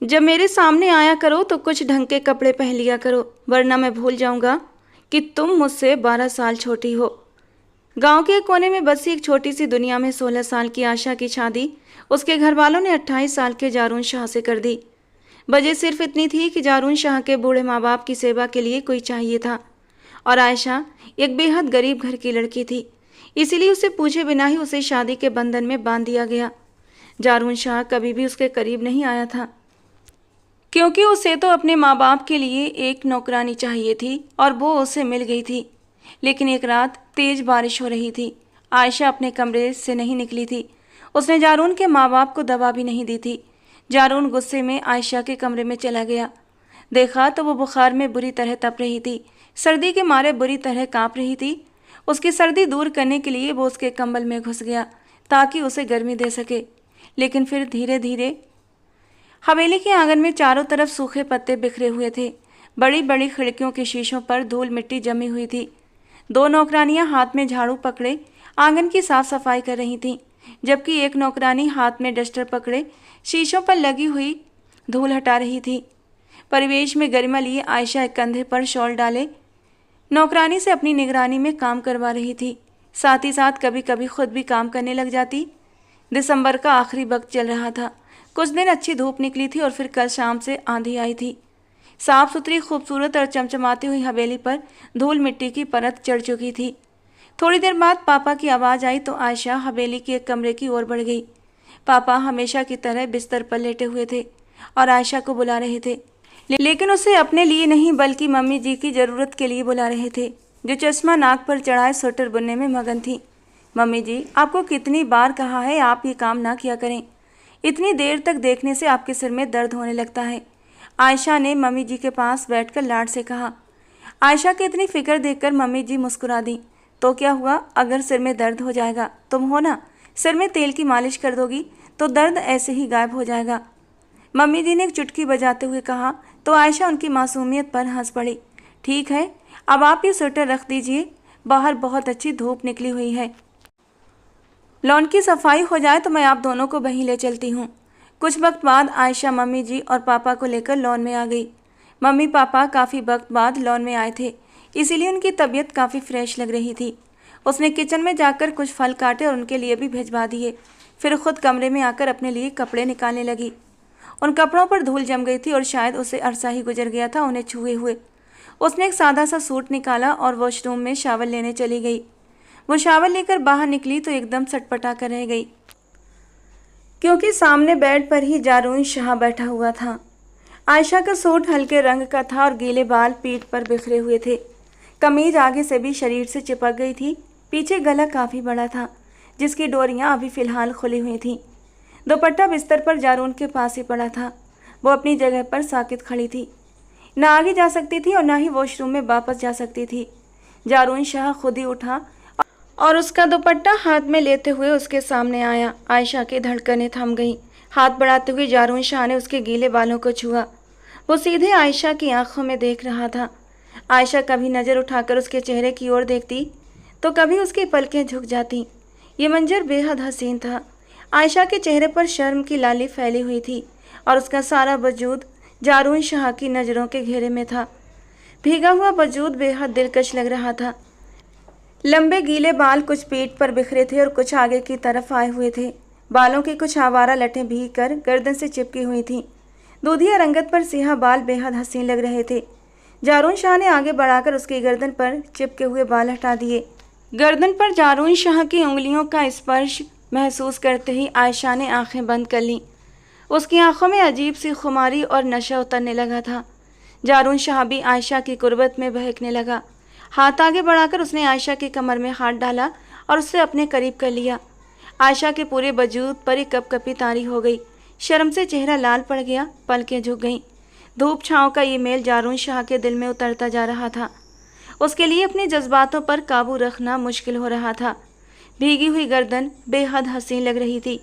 जब मेरे सामने आया करो तो कुछ ढंग के कपड़े पहन लिया करो, वरना मैं भूल जाऊंगा कि तुम मुझसे 12 साल छोटी हो। गांव के एक कोने में बसी एक छोटी सी दुनिया में 16 साल की आशा की शादी उसके घर वालों ने 28 साल के जारून शाह से कर दी। वजह सिर्फ इतनी थी कि जारून शाह के बूढ़े माँ बाप की सेवा के लिए कोई चाहिए था और आयशा एक बेहद गरीब घर की लड़की थी, इसीलिए उसे पूछे बिना ही उसे शादी के बंधन में बांध दिया गया। जारून शाह कभी भी उसके करीब नहीं आया था, क्योंकि उसे तो अपने माँ बाप के लिए एक नौकरानी चाहिए थी और वो उसे मिल गई थी। लेकिन एक रात तेज बारिश हो रही थी। आयशा अपने कमरे से नहीं निकली थी। उसने जारून के माँ बाप को दवा भी नहीं दी थी। जारून गुस्से में आयशा के कमरे में चला गया। देखा तो वो बुखार में बुरी तरह तप रही थी, सर्दी के मारे बुरी तरह कांप रही थी। उसकी सर्दी दूर करने के लिए वो उसके कंबल में घुस गया ताकि उसे गर्मी दे सके। लेकिन फिर धीरे धीरे हवेली के आंगन में चारों तरफ सूखे पत्ते बिखरे हुए थे। बड़ी बड़ी खिड़कियों के शीशों पर धूल मिट्टी जमी हुई थी। दो नौकरानियां हाथ में झाड़ू पकड़े आंगन की साफ सफाई कर रही थीं, जबकि एक नौकरानी हाथ में डस्टर पकड़े शीशों पर लगी हुई धूल हटा रही थी। परिवेश में गरिमा लिए आयशा एक कंधे पर शॉल डाले नौकरानी से अपनी निगरानी में काम करवा रही थी। साथ ही साथ कभी कभी खुद भी काम करने लग जाती। दिसंबर का आखिरी वक्त चल रहा था। कुछ दिन अच्छी धूप निकली थी और फिर कल शाम से आंधी आई थी। साफ सुथरी, खूबसूरत और चमचमाती हुई हवेली पर धूल मिट्टी की परत चढ़ चुकी थी। थोड़ी देर बाद पापा की आवाज़ आई तो आयशा हवेली के एक कमरे की ओर बढ़ गई। पापा हमेशा की तरह बिस्तर पर लेटे हुए थे और आयशा को बुला रहे थे, लेकिन उसे अपने लिए नहीं बल्कि मम्मी जी की ज़रूरत के लिए बुला रहे थे, जो चश्मा नाक पर चढ़ाए स्वेटर बुनने में मगन थी। मम्मी जी, आपको कितनी बार कहा है आप ये काम ना किया करें। इतनी देर तक देखने से आपके सिर में दर्द होने लगता है। आयशा ने मम्मी जी के पास बैठकर लाड से कहा। आयशा की इतनी फिक्र देखकर मम्मी जी मुस्कुरा दी। तो क्या हुआ, अगर सिर में दर्द हो जाएगा, तुम हो ना, सिर में तेल की मालिश कर दोगी तो दर्द ऐसे ही गायब हो जाएगा। मम्मी जी ने एक चुटकी बजाते हुए कहा तो आयशा उनकी मासूमियत पर हंस पड़ी। ठीक है, अब आप ये स्वेटर रख दीजिए, बाहर बहुत अच्छी धूप निकली हुई है। लॉन की सफाई हो जाए तो मैं आप दोनों को वहीं ले चलती हूँ। कुछ वक्त बाद आयशा मम्मी जी और पापा को लेकर लॉन में आ गई। मम्मी पापा काफ़ी वक्त बाद लॉन में आए थे, इसीलिए उनकी तबीयत काफ़ी फ्रेश लग रही थी। उसने किचन में जाकर कुछ फल काटे और उनके लिए भी भिजवा दिए। फिर खुद कमरे में आकर अपने लिए कपड़े निकालने लगी। उन कपड़ों पर धूल जम गई थी और शायद उसे अरसा ही गुजर गया था उन्हें छुए हुए। उसने एक सादा सा सूट निकाला और वॉशरूम में शावर लेने चली गई। वो शावर लेकर बाहर निकली तो एकदम सटपटा कर रह गई, क्योंकि सामने बेड पर ही जारून शाह बैठा हुआ था। आयशा का सूट हल्के रंग का था और गीले बाल पीठ पर बिखरे हुए थे। कमीज आगे से भी शरीर से चिपक गई थी। पीछे गला काफ़ी बड़ा था, जिसकी डोरियां अभी फ़िलहाल खुली हुई थीं। दुपट्टा बिस्तर पर जारून के पास ही पड़ा था। वो अपनी जगह पर साकित खड़ी थी, ना आगे जा सकती थी और ना ही वॉशरूम में वापस जा सकती थी। जारून शाह खुद ही उठा और उसका दुपट्टा हाथ में लेते हुए उसके सामने आया। आयशा की धड़कनें थम गईं। हाथ बढ़ाते हुए जारून शाह ने उसके गीले बालों को छुआ। वो सीधे आयशा की आंखों में देख रहा था। आयशा कभी नज़र उठाकर उसके चेहरे की ओर देखती तो कभी उसकी पलकें झुक जाती। ये मंजर बेहद हसीन था। आयशा के चेहरे पर शर्म की लाली फैली हुई थी और उसका सारा वजूद जारून शाह की नज़रों के घेरे में था। भीगा हुआ वजूद बेहद दिलकश लग रहा था। लंबे गीले बाल कुछ पीठ पर बिखरे थे और कुछ आगे की तरफ आए हुए थे। बालों की कुछ आवारा लटें भीग कर गर्दन से चिपकी हुई थीं। दूधिया रंगत पर सियाह बाल बेहद हसीन लग रहे थे। जारून शाह ने आगे बढ़ाकर उसकी गर्दन पर चिपके हुए बाल हटा दिए। गर्दन पर जारून शाह की उंगलियों का स्पर्श महसूस करते ही आयशा ने आंखें बंद कर लीं। उसकी आंखों में अजीब सी खुमारी और नशा उतरने लगा था। जारून शाह भी आयशा की कुर्बत में बहकने लगा। हाथ आगे बढ़ाकर उसने आयशा के कमर में हाथ डाला और उससे अपने करीब कर लिया। आयशा के पूरे वजूद पर एक कपकपी तारी हो गई। शर्म से चेहरा लाल पड़ गया, पलकें झुक गईं। धूप छाँव का ये मेल जारून शाह के दिल में उतरता जा रहा था। उसके लिए अपने जज्बातों पर काबू रखना मुश्किल हो रहा था। भीगी हुई गर्दन बेहद हसीन लग रही थी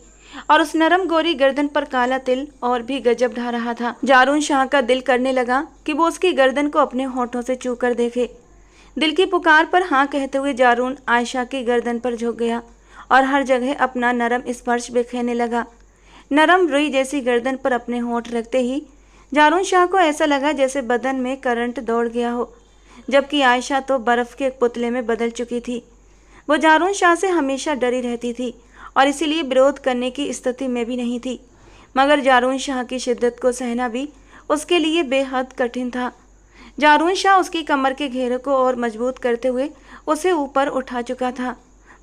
और उस नरम गोरी गर्दन पर काला तिल और भी गजब ढा रहा था। जारून शाह का दिल करने लगा कि वो उसकी गर्दन को अपने होठों से छू कर देखे। दिल की पुकार पर हाँ कहते हुए जारून आयशा की गर्दन पर झुक गया और हर जगह अपना नरम स्पर्श बिखेरने लगा। नरम रुई जैसी गर्दन पर अपने होंठ रखते ही जारून शाह को ऐसा लगा जैसे बदन में करंट दौड़ गया हो, जबकि आयशा तो बर्फ के एक पुतले में बदल चुकी थी। वो जारून शाह से हमेशा डरी रहती थी और इसीलिए विरोध करने की स्थिति में भी नहीं थी, मगर जारून शाह की शिद्दत को सहना भी उसके लिए बेहद कठिन था। जारून शाह उसकी कमर के घेरे को और मजबूत करते हुए उसे ऊपर उठा चुका था।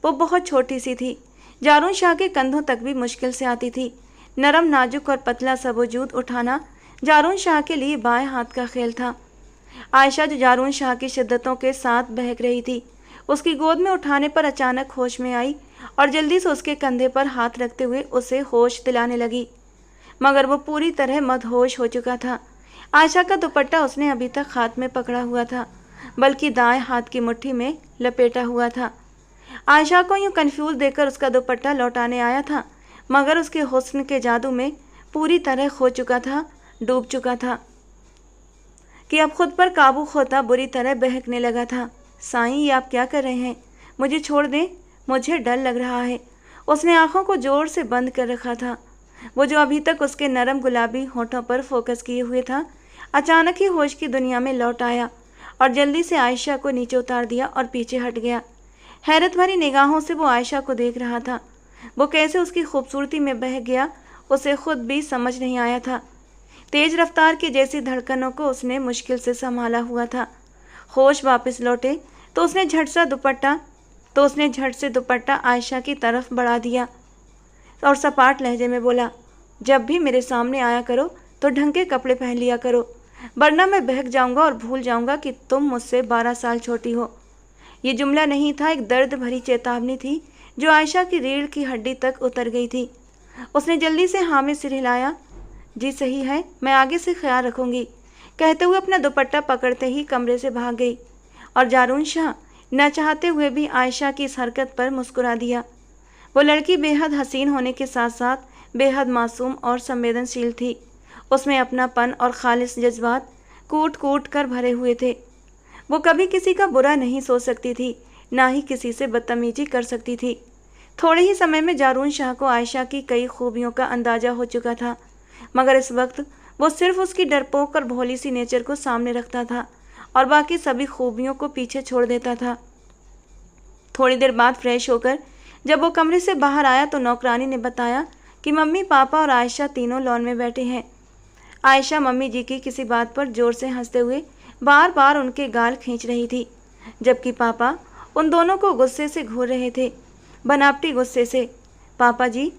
वो बहुत छोटी सी थी, जारून शाह के कंधों तक भी मुश्किल से आती थी। नरम, नाजुक और पतला सा वजूद उठाना जारून शाह के लिए बाएं हाथ का खेल था। आयशा, जो जारून शाह की शिद्दतों के साथ बहक रही थी, उसकी गोद में उठाने पर अचानक होश में आई और जल्दी से उसके कंधे पर हाथ रखते हुए उसे होश दिलाने लगी, मगर वो पूरी तरह मदहोश हो चुका था। आयशा का दुपट्टा उसने अभी तक हाथ में पकड़ा हुआ था, बल्कि दाएं हाथ की मुट्ठी में लपेटा हुआ था। आयशा को यूं कंफ्यूज देखकर उसका दुपट्टा लौटाने आया था, मगर उसके हुस्न के जादू में पूरी तरह खो चुका था, डूब चुका था कि अब खुद पर काबू खोता बुरी तरह बहकने लगा था। साईं, ये आप क्या कर रहे हैं? मुझे छोड़ दें, मुझे डर लग रहा है। उसने आंखों को जोर से बंद कर रखा था। वो जो अभी तक उसके नरम गुलाबी होठों पर फोकस किए हुए था, अचानक ही होश की दुनिया में लौट आया और जल्दी से आयशा को नीचे उतार दिया और पीछे हट गया। हैरत भरी निगाहों से वो आयशा को देख रहा था। वो कैसे उसकी खूबसूरती में बह गया, उसे खुद भी समझ नहीं आया था। तेज रफ्तार की जैसी धड़कनों को उसने मुश्किल से संभाला हुआ था। होश वापस लौटे तो उसने झट से दुपट्टा आयशा की तरफ बढ़ा दिया और सपाट लहजे में बोला, जब भी मेरे सामने आया करो तो ढंग के कपड़े पहन लिया करो, वरना मैं बहक जाऊंगा और भूल जाऊंगा कि तुम मुझसे 12 साल छोटी हो। ये जुमला नहीं था, एक दर्द भरी चेतावनी थी जो आयशा की रीढ़ की हड्डी तक उतर गई थी। उसने जल्दी से हाँ में सिर हिलाया। जी सही है, मैं आगे से ख्याल रखूंगी, कहते हुए अपना दुपट्टा पकड़ते ही कमरे से भाग गई और जारून शाह न चाहते हुए भी आयशा की इस हरकत पर मुस्कुरा दिया। वो लड़की बेहद हसीन होने के साथ साथ बेहद मासूम और संवेदनशील थी। उसमें अपनापन और खालिस जज्बात कूट कूट कर भरे हुए थे। वो कभी किसी का बुरा नहीं सोच सकती थी, ना ही किसी से बदतमीजी कर सकती थी। थोड़े ही समय में जारून शाह को आयशा की कई खूबियों का अंदाजा हो चुका था, मगर इस वक्त वो सिर्फ उसकी डरपोक और भोली सी नेचर को सामने रखता था और बाकी सभी खूबियों को पीछे छोड़ देता था। थोड़ी देर बाद फ्रेश होकर जब वो कमरे से बाहर आया तो नौकरानी ने बताया कि मम्मी, पापा और आयशा तीनों लॉन में बैठे हैं। आयशा मम्मी जी की किसी बात पर जोर से हंसते हुए बार बार उनके गाल खींच रही थी, जबकि पापा उन दोनों को गुस्से से घूर रहे थे, बनावटी गुस्से से। पापा जी,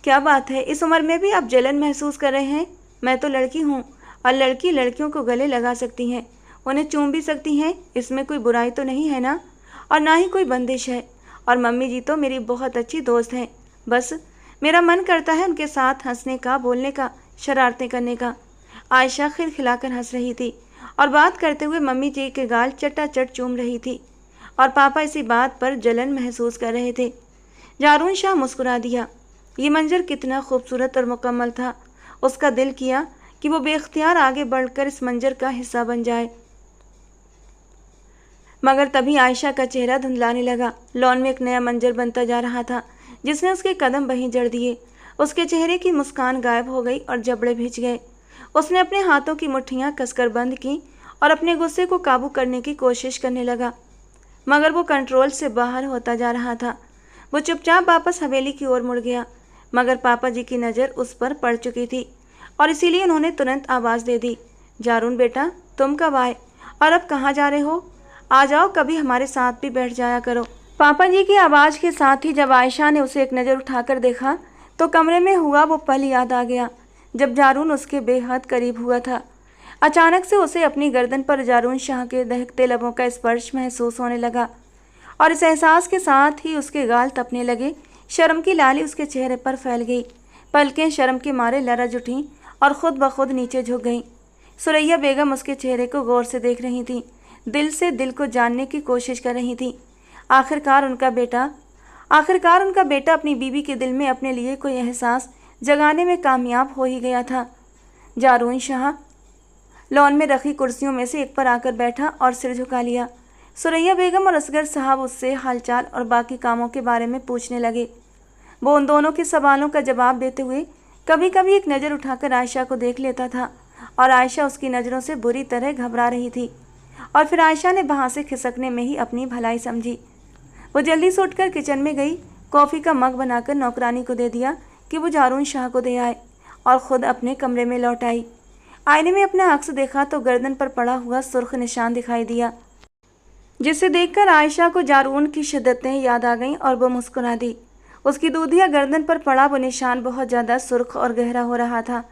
क्या बात है, इस उम्र में भी आप जलन महसूस कर रहे हैं? मैं तो लड़की हूँ और लड़की लड़कियों को गले लगा सकती हैं, उन्हें चूम भी सकती हैं, इसमें कोई बुराई तो नहीं है ना, और ना ही कोई बंदिश है। और मम्मी जी तो मेरी बहुत अच्छी दोस्त हैं, बस मेरा मन करता है उनके साथ हंसने का, बोलने का, शरारतें करने का। आयशा खिलखिलाकर हंस रही थी और बात करते हुए मम्मी जी के गाल चटाचट चूम रही थी और पापा इसी बात पर जलन महसूस कर रहे थे। जारून शाह मुस्कुरा दिया। ये मंजर कितना खूबसूरत और मुकम्मल था। उसका दिल किया कि वो बेख्तियार आगे बढ़कर इस मंजर का हिस्सा बन जाए, मगर तभी आयशा का चेहरा धुंधलाने लगा। लॉन में एक नया मंजर बनता जा रहा था जिसने उसके कदम वहीं जड़ दिए। उसके चेहरे की मुस्कान गायब हो गई और जबड़े भींच गए। उसने अपने हाथों की मुट्ठियां कसकर बंद की और अपने गुस्से को काबू करने की कोशिश करने लगा, मगर वो कंट्रोल से बाहर होता जा रहा था। वो चुपचाप वापस हवेली की ओर मुड़ गया, मगर पापा जी की नज़र उस पर पड़ चुकी थी और इसीलिए उन्होंने तुरंत आवाज़ दे दी, जारून बेटा, तुम कब आए और अब कहाँ जा रहे हो? आ जाओ, कभी हमारे साथ भी बैठ जाया करो। पापा जी की आवाज़ के साथ ही जब आयशा ने उसे एक नज़र उठाकर देखा तो कमरे में हुआ वो पल याद आ गया जब जारून उसके बेहद करीब हुआ था। अचानक से उसे अपनी गर्दन पर जारून शाह के दहकते लबों का स्पर्श महसूस होने लगा और इस एहसास के साथ ही उसके गाल तपने लगे। शर्म की लाली उसके चेहरे पर फैल गई, पलकें शर्म के मारे लरज उठीं और खुद ब खुद नीचे झुक गईं। सुरैया बेगम उसके चेहरे को गौर से देख रही थी, दिल से दिल को जानने की कोशिश कर रही थी। आखिरकार उनका बेटा अपनी बीवी के दिल में अपने लिए कोई एहसास जगाने में कामयाब हो ही गया था। जारून शाह लॉन में रखी कुर्सियों में से एक पर आकर बैठा और सिर झुका लिया। सुरैया बेगम और असगर साहब उससे हालचाल और बाकी कामों के बारे में पूछने लगे। वो उन दोनों के सवालों का जवाब देते हुए कभी कभी एक नज़र उठाकर आयशा को देख लेता था और आयशा उसकी नज़रों से बुरी तरह घबरा रही थी। और फिर आयशा ने वहाँ से खिसकने में ही अपनी भलाई समझी। वो जल्दी से उठकर किचन में गई, कॉफ़ी का मग बनाकर नौकरानी को दे दिया कि वो जारून शाह को दे आए और ख़ुद अपने कमरे में लौट आई। आईने में अपना अक्स देखा तो गर्दन पर पड़ा हुआ सुर्ख निशान दिखाई दिया, जिसे देखकर आयशा को जारून की शिद्दतें याद आ गईं और वो मुस्कुरा दी। उसकी दूधिया गर्दन पर पड़ा वो निशान बहुत ज़्यादा सुर्ख और गहरा हो रहा था।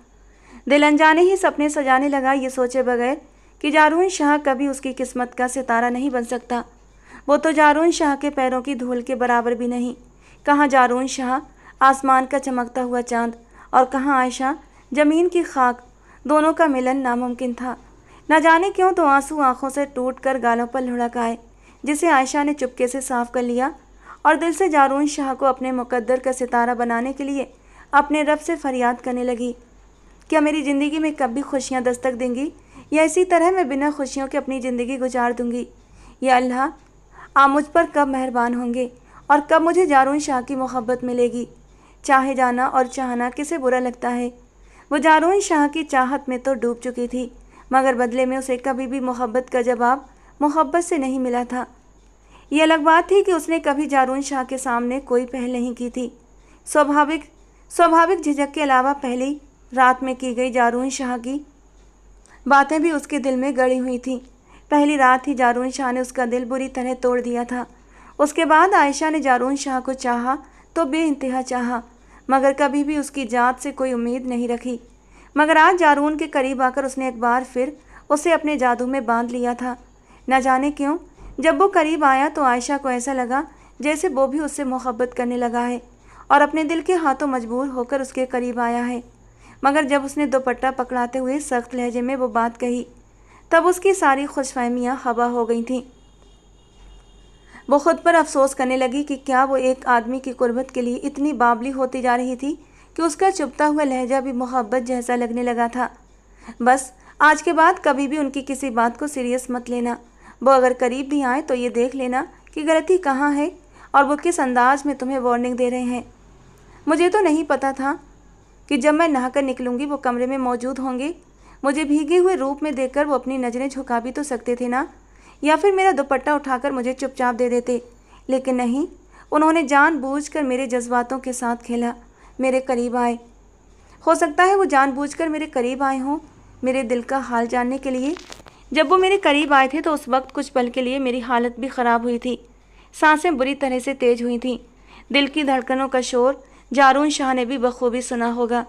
दिल अनजाने ही सपने सजाने लगा, ये सोचे बगैर कि जारून शाह कभी उसकी किस्मत का सितारा नहीं बन सकता। वो तो जारून शाह के पैरों की धूल के बराबर भी नहीं। कहाँ जारून शाह, आसमान का चमकता हुआ चाँद, और कहाँ आयशा, ज़मीन की खाक। दोनों का मिलन नामुमकिन था। न जाने क्यों तो आंसू आंखों से टूट कर गालों पर लुढ़क आए, जिसे आयशा ने चुपके से साफ कर लिया और दिल से जारून शाह को अपने मुकद्दर का सितारा बनाने के लिए अपने रब से फरियाद करने लगी। क्या मेरी ज़िंदगी में कभी खुशियाँ दस्तक देंगी, या इसी तरह मैं बिना खुशियों के अपनी ज़िंदगी गुजार दूँगी? या अल्लाह, आप मुझ पर कब मेहरबान होंगे और कब मुझे जारून शाह की मोहब्बत मिलेगी? चाहे जाना और चाहना किसे बुरा लगता है। वो जारून शाह की चाहत में तो डूब चुकी थी, मगर बदले में उसे कभी भी मोहब्बत का जवाब मोहब्बत से नहीं मिला था। ये अलग बात थी कि उसने कभी जारून शाह के सामने कोई पहल नहीं की थी। स्वाभाविक झिझक के अलावा पहली रात में की गई जारून शाह की बातें भी उसके दिल में गड़ी हुई थीं। पहली रात ही जारून शाह ने उसका दिल बुरी तरह तोड़ दिया था। उसके बाद आयशा ने जारून शाह को चाहा तो बेइंतहा चाहा, मगर कभी भी उसकी जात से कोई उम्मीद नहीं रखी। मगर आज जारून के करीब आकर उसने एक बार फिर उसे अपने जादू में बांध लिया था। न जाने क्यों जब वो करीब आया तो आयशा को ऐसा लगा जैसे वो भी उससे मोहब्बत करने लगा है और अपने दिल के हाथों मजबूर होकर उसके करीब आया है। मगर जब उसने दुपट्टा पकड़ाते हुए सख्त लहजे में वो बात कही, तब उसकी सारी खुशफहमियाँ हवा हो गई थीं। वो खुद पर अफसोस करने लगी कि क्या वो एक आदमी की कुर्बत के लिए इतनी बावली होती जा रही थी कि उसका चुभता हुआ लहजा भी मोहब्बत जैसा लगने लगा था। बस आज के बाद कभी भी उनकी किसी बात को सीरियस मत लेना। वो अगर करीब भी आए तो ये देख लेना कि गलती कहाँ है और वो किस अंदाज में तुम्हें वार्निंग दे रहे हैं। मुझे तो नहीं पता था कि जब मैं नहाकर निकलूँगी वो कमरे में मौजूद होंगे। मुझे भीगे हुए रूप में देखकर वो अपनी नज़रें झुका भी तो सकते थे ना, या फिर मेरा दुपट्टा उठाकर मुझे चुपचाप दे देते। लेकिन नहीं, उन्होंने जानबूझकर मेरे जज्बातों के साथ खेला, मेरे करीब आए। हो सकता है वो जानबूझकर मेरे करीब आए हों, मेरे दिल का हाल जानने के लिए। जब वो मेरे करीब आए थे तो उस वक्त कुछ पल के लिए मेरी हालत भी ख़राब हुई थी। सांसें बुरी तरह से तेज हुई थीं। दिल की धड़कनों का शोर जारून शाह ने भी बखूबी सुना होगा।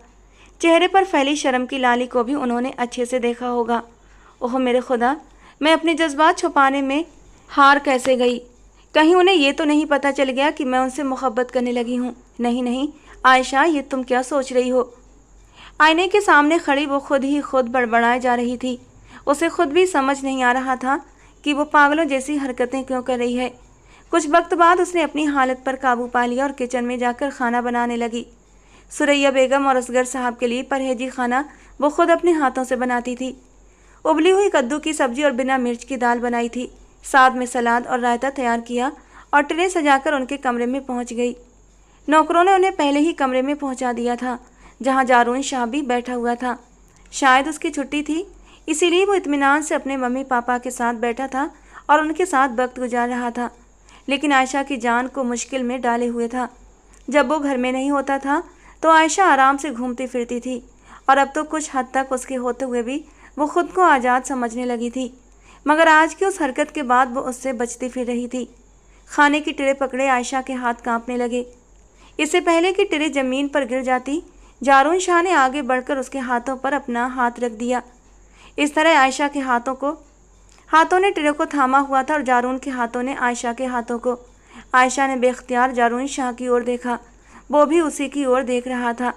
चेहरे पर फैली शर्म की लाली को भी उन्होंने अच्छे से देखा होगा। ओह मेरे खुदा, मैं अपने जज्बात छुपाने में हार कैसे गई। कहीं उन्हें ये तो नहीं पता चल गया कि मैं उनसे मोहब्बत करने लगी हूँ। नहीं नहीं आयशा, ये तुम क्या सोच रही हो? आईने के सामने खड़ी वो खुद ही खुद बड़बड़ाए जा रही थी। उसे खुद भी समझ नहीं आ रहा था कि वो पागलों जैसी हरकतें क्यों कर रही है। कुछ वक्त बाद उसने अपनी हालत पर काबू पा लिया और किचन में जाकर खाना बनाने लगी। सुरैया बेगम और असगर साहब के लिए परहेजी खाना वो खुद अपने हाथों से बनाती थी। उबली हुई कद्दू की सब्जी और बिना मिर्च की दाल बनाई थी। साथ में सलाद और रायता तैयार किया और ट्रे सजाकर उनके कमरे में पहुंच गई। नौकरों ने उन्हें पहले ही कमरे में पहुंचा दिया था, जहां जारून शाह भी बैठा हुआ था। शायद उसकी छुट्टी थी, इसीलिए वो इत्मीनान से अपने मम्मी पापा के साथ बैठा था और उनके साथ वक्त गुजार रहा था। लेकिन आयशा की जान को मुश्किल में डाले हुए था। जब वो घर में नहीं होता था तो आयशा आराम से घूमती फिरती थी, और अब तो कुछ हद तक उसके होते हुए भी वो खुद को आज़ाद समझने लगी थी। मगर आज की उस हरकत के बाद वो उससे बचती फिर रही थी। खाने की ट्रे पकड़े आयशा के हाथ कांपने लगे। इससे पहले कि ट्रे ज़मीन पर गिर जाती, जारून शाह ने आगे बढ़कर उसके हाथों पर अपना हाथ रख दिया। इस तरह आयशा के हाथों ने ट्रे को थामा हुआ था और जारून के हाथों ने आयशा के हाथों को। आयशा ने बेख्तियार जारून शाह की ओर देखा, वो भी उसी की ओर देख रहा था।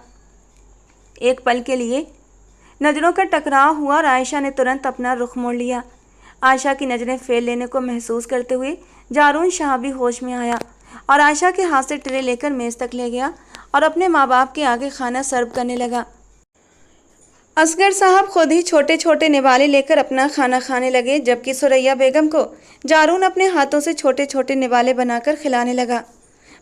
एक पल के लिए नज़रों का टकराव हुआ और आयशा ने तुरंत अपना रुख मोड़ लिया। आयशा की नज़रें फेर लेने को महसूस करते हुए जारून शाह भी होश में आया और आयशा के हाथ से ट्रे लेकर मेज़ तक ले गया और अपने माँ बाप के आगे खाना सर्व करने लगा। असगर साहब खुद ही छोटे छोटे निवाले लेकर अपना खाना खाने लगे, जबकि सुरैया बेगम को जारून अपने हाथों से छोटे छोटे निवाले बनाकर खिलाने लगा।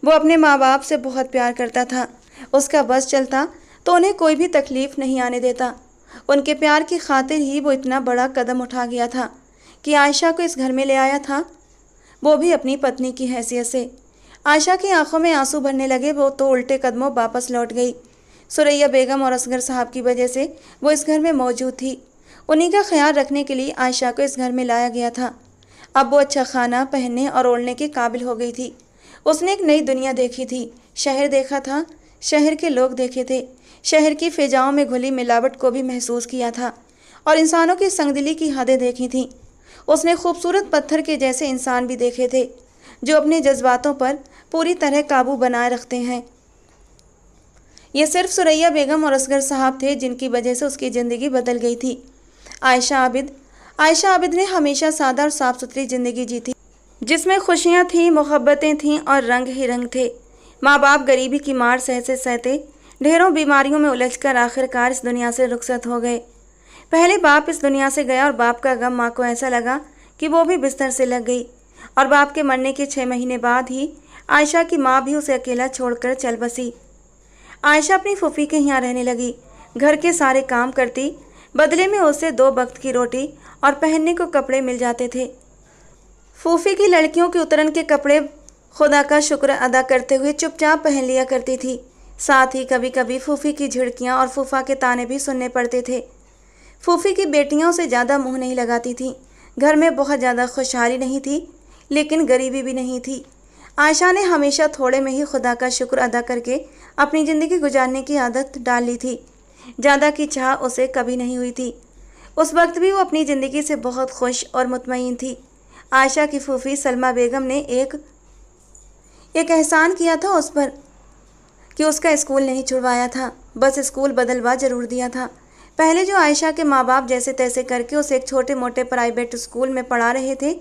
वो अपने माँ बाप से बहुत प्यार करता था। उसका बस चलता तो उन्हें कोई भी तकलीफ नहीं आने देता। उनके प्यार की खातिर ही वो इतना बड़ा कदम उठा गया था कि आयशा को इस घर में ले आया था, वो भी अपनी पत्नी की हैसियत से। आयशा की आंखों में आंसू भरने लगे। वो तो उल्टे कदमों वापस लौट गई। सुरैया बेगम और असगर साहब की वजह से वो इस घर में मौजूद थी। उन्हीं का ख्याल रखने के लिए आयशा को इस घर में लाया गया था। अब वो अच्छा खाना, पहनने और ओढ़ने के काबिल हो गई थी। उसने एक नई दुनिया देखी थी। शहर देखा था, शहर के लोग देखे थे, शहर की फिजाओं में घुली मिलावट को भी महसूस किया था और इंसानों की संगदिली की हदें देखी थीं। उसने खूबसूरत पत्थर के जैसे इंसान भी देखे थे जो अपने जज्बातों पर पूरी तरह काबू बनाए रखते हैं। ये सिर्फ सुरैया बेगम और असगर साहब थे जिनकी वजह से उसकी ज़िंदगी बदल गई थी। आयशा आबिद ने हमेशा सादा और साफ सुथरी ज़िंदगी जी थी, जिसमें खुशियाँ थीं, मोहब्बतें थीं और रंग ही रंग थे। माँ बाप गरीबी की मार सहते सहते ढेरों बीमारियों में उलझकर आखिरकार इस दुनिया से रुखसत हो गए। पहले बाप इस दुनिया से गया और बाप का गम माँ को ऐसा लगा कि वो भी बिस्तर से लग गई। और बाप के मरने के 6 महीने बाद ही आयशा की माँ भी उसे अकेला छोड़कर चल बसी। आयशा अपनी फूफी के यहाँ रहने लगी। घर के सारे काम करती, बदले में उसे 2 वक्त की रोटी और पहनने को कपड़े मिल जाते थे। फूफी की लड़कियों के उतरन के कपड़े खुदा का शुक्र अदा करते हुए चुपचाप पहन लिया करती थी। साथ ही कभी कभी फूफी की झिड़कियाँ और फूफा के ताने भी सुनने पड़ते थे। फूफी की बेटियों से ज़्यादा मुंह नहीं लगाती थी। घर में बहुत ज़्यादा खुशहाली नहीं थी, लेकिन गरीबी भी नहीं थी। आयशा ने हमेशा थोड़े में ही खुदा का शुक्र अदा करके अपनी ज़िंदगी गुजारने की आदत डाल ली थी। ज़्यादा की चाह उसे कभी नहीं हुई थी। उस वक्त भी वो अपनी ज़िंदगी से बहुत खुश और मुतमईन थी। आयशा की फूफी सलमा बेगम ने एक एहसान किया था उस पर कि उसका स्कूल नहीं छुड़वाया था, बस स्कूल बदलवा ज़रूर दिया था। पहले जो आयशा के माँ बाप जैसे तैसे करके उसे एक छोटे मोटे प्राइवेट स्कूल में पढ़ा रहे थे,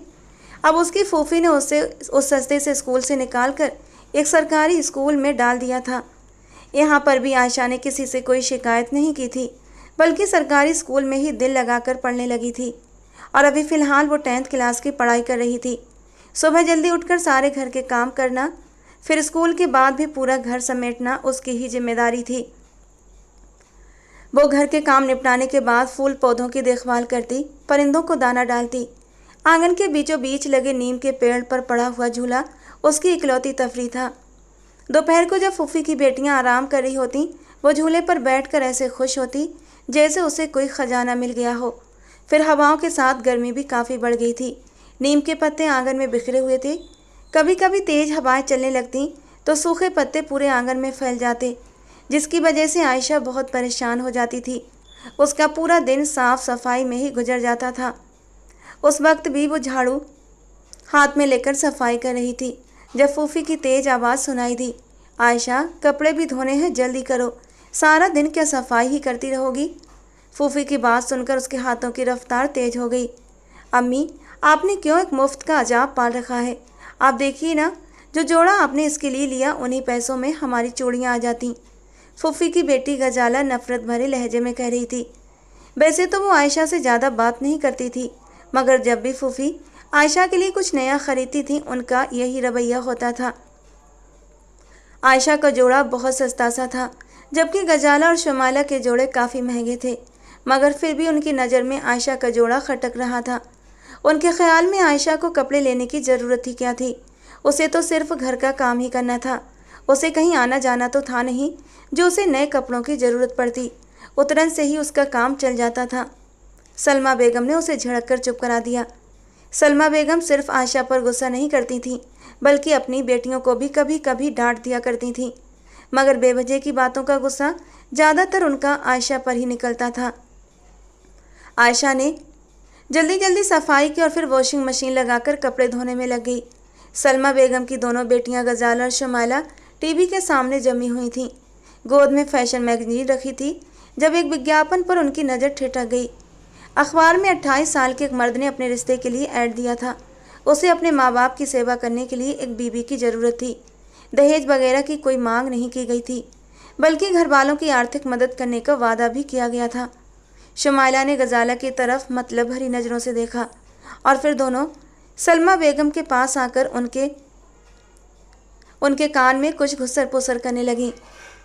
अब उसकी फूफी ने उसे उस सस्ते से स्कूल से निकाल कर एक सरकारी स्कूल में डाल दिया था। यहाँ पर भी आयशा ने किसी से कोई शिकायत नहीं की थी, बल्कि सरकारी स्कूल में ही दिल लगाकर पढ़ने लगी थी। और अभी फ़िलहाल वो 10th क्लास की पढ़ाई कर रही थी। सुबह जल्दी उठकर सारे घर के काम करना, फिर स्कूल के बाद भी पूरा घर समेटना उसकी ही जिम्मेदारी थी। वो घर के काम निपटाने के बाद फूल पौधों की देखभाल करती, परिंदों को दाना डालती। आंगन के बीचों बीच लगे नीम के पेड़ पर पड़ा हुआ झूला उसकी इकलौती तफरीह था। दोपहर को जब फूफी की बेटियां आराम कर रही होती, वो झूले पर बैठकर ऐसे खुश होती जैसे उसे कोई खजाना मिल गया हो। फिर हवाओं के साथ गर्मी भी काफ़ी बढ़ गई थी। नीम के पत्ते आंगन में बिखरे हुए थे। कभी कभी तेज़ हवाएं चलने लगती तो सूखे पत्ते पूरे आंगन में फैल जाते, जिसकी वजह से आयशा बहुत परेशान हो जाती थी। उसका पूरा दिन साफ सफाई में ही गुजर जाता था। उस वक्त भी वो झाड़ू हाथ में लेकर सफाई कर रही थी जब फूफी की तेज़ आवाज़ सुनाई दी, आयशा कपड़े भी धोने हैं, जल्दी करो, सारा दिन क्या सफाई ही करती रहोगी। फूफी की बात सुनकर उसके हाथों की रफ्तार तेज हो गई। अम्मी, आपने क्यों एक मुफ्त का अजाब पाल रखा है? आप देखिए ना, जो जोड़ा आपने इसके लिए लिया उन्हीं पैसों में हमारी चूड़ियाँ आ जाती। फूफी की बेटी गजाला नफरत भरे लहजे में कह रही थी। वैसे तो वो आयशा से ज़्यादा बात नहीं करती थी, मगर जब भी फूफी आयशा के लिए कुछ नया खरीदती थी उनका यही रवैया होता था। आयशा का जोड़ा बहुत सस्ता सा था, जबकि गजाला और शमाला के जोड़े काफ़ी महंगे थे, मगर फिर भी उनकी नज़र में आयशा का जोड़ा खटक रहा था। उनके ख्याल में आयशा को कपड़े लेने की ज़रूरत ही क्या थी? उसे तो सिर्फ घर का काम ही करना था। उसे कहीं आना जाना तो था नहीं जो उसे नए कपड़ों की ज़रूरत पड़ती। उतरन से ही उसका काम चल जाता था। सलमा बेगम ने उसे झड़क कर चुप करा दिया। सलमा बेगम सिर्फ आयशा पर गुस्सा नहीं करती थीं, बल्कि अपनी बेटियों को भी कभी कभी डांट दिया करती थीं, मगर बेवजह की बातों का गुस्सा ज़्यादातर उनका आयशा पर ही निकलता था। आयशा ने जल्दी जल्दी सफाई की और फिर वॉशिंग मशीन लगाकर कपड़े धोने में लग गई। सलमा बेगम की दोनों बेटियां गजाला और शमाला टीवी के सामने जमी हुई थीं। गोद में फैशन मैगजीन रखी थी जब एक विज्ञापन पर उनकी नज़र ठिठक गई। अखबार में 28 साल के एक मर्द ने अपने रिश्ते के लिए ऐड दिया था। उसे अपने माँ बाप की सेवा करने के लिए एक बीवी की ज़रूरत थी। दहेज वगैरह की कोई मांग नहीं की गई थी, बल्कि घर वालों की आर्थिक मदद करने का वादा भी किया गया था। शमाइला ने गजाला की तरफ मतलब भरी नज़रों से देखा और फिर दोनों सलमा बेगम के पास आकर उनके कान में कुछ घुसर पुसर करने लगी।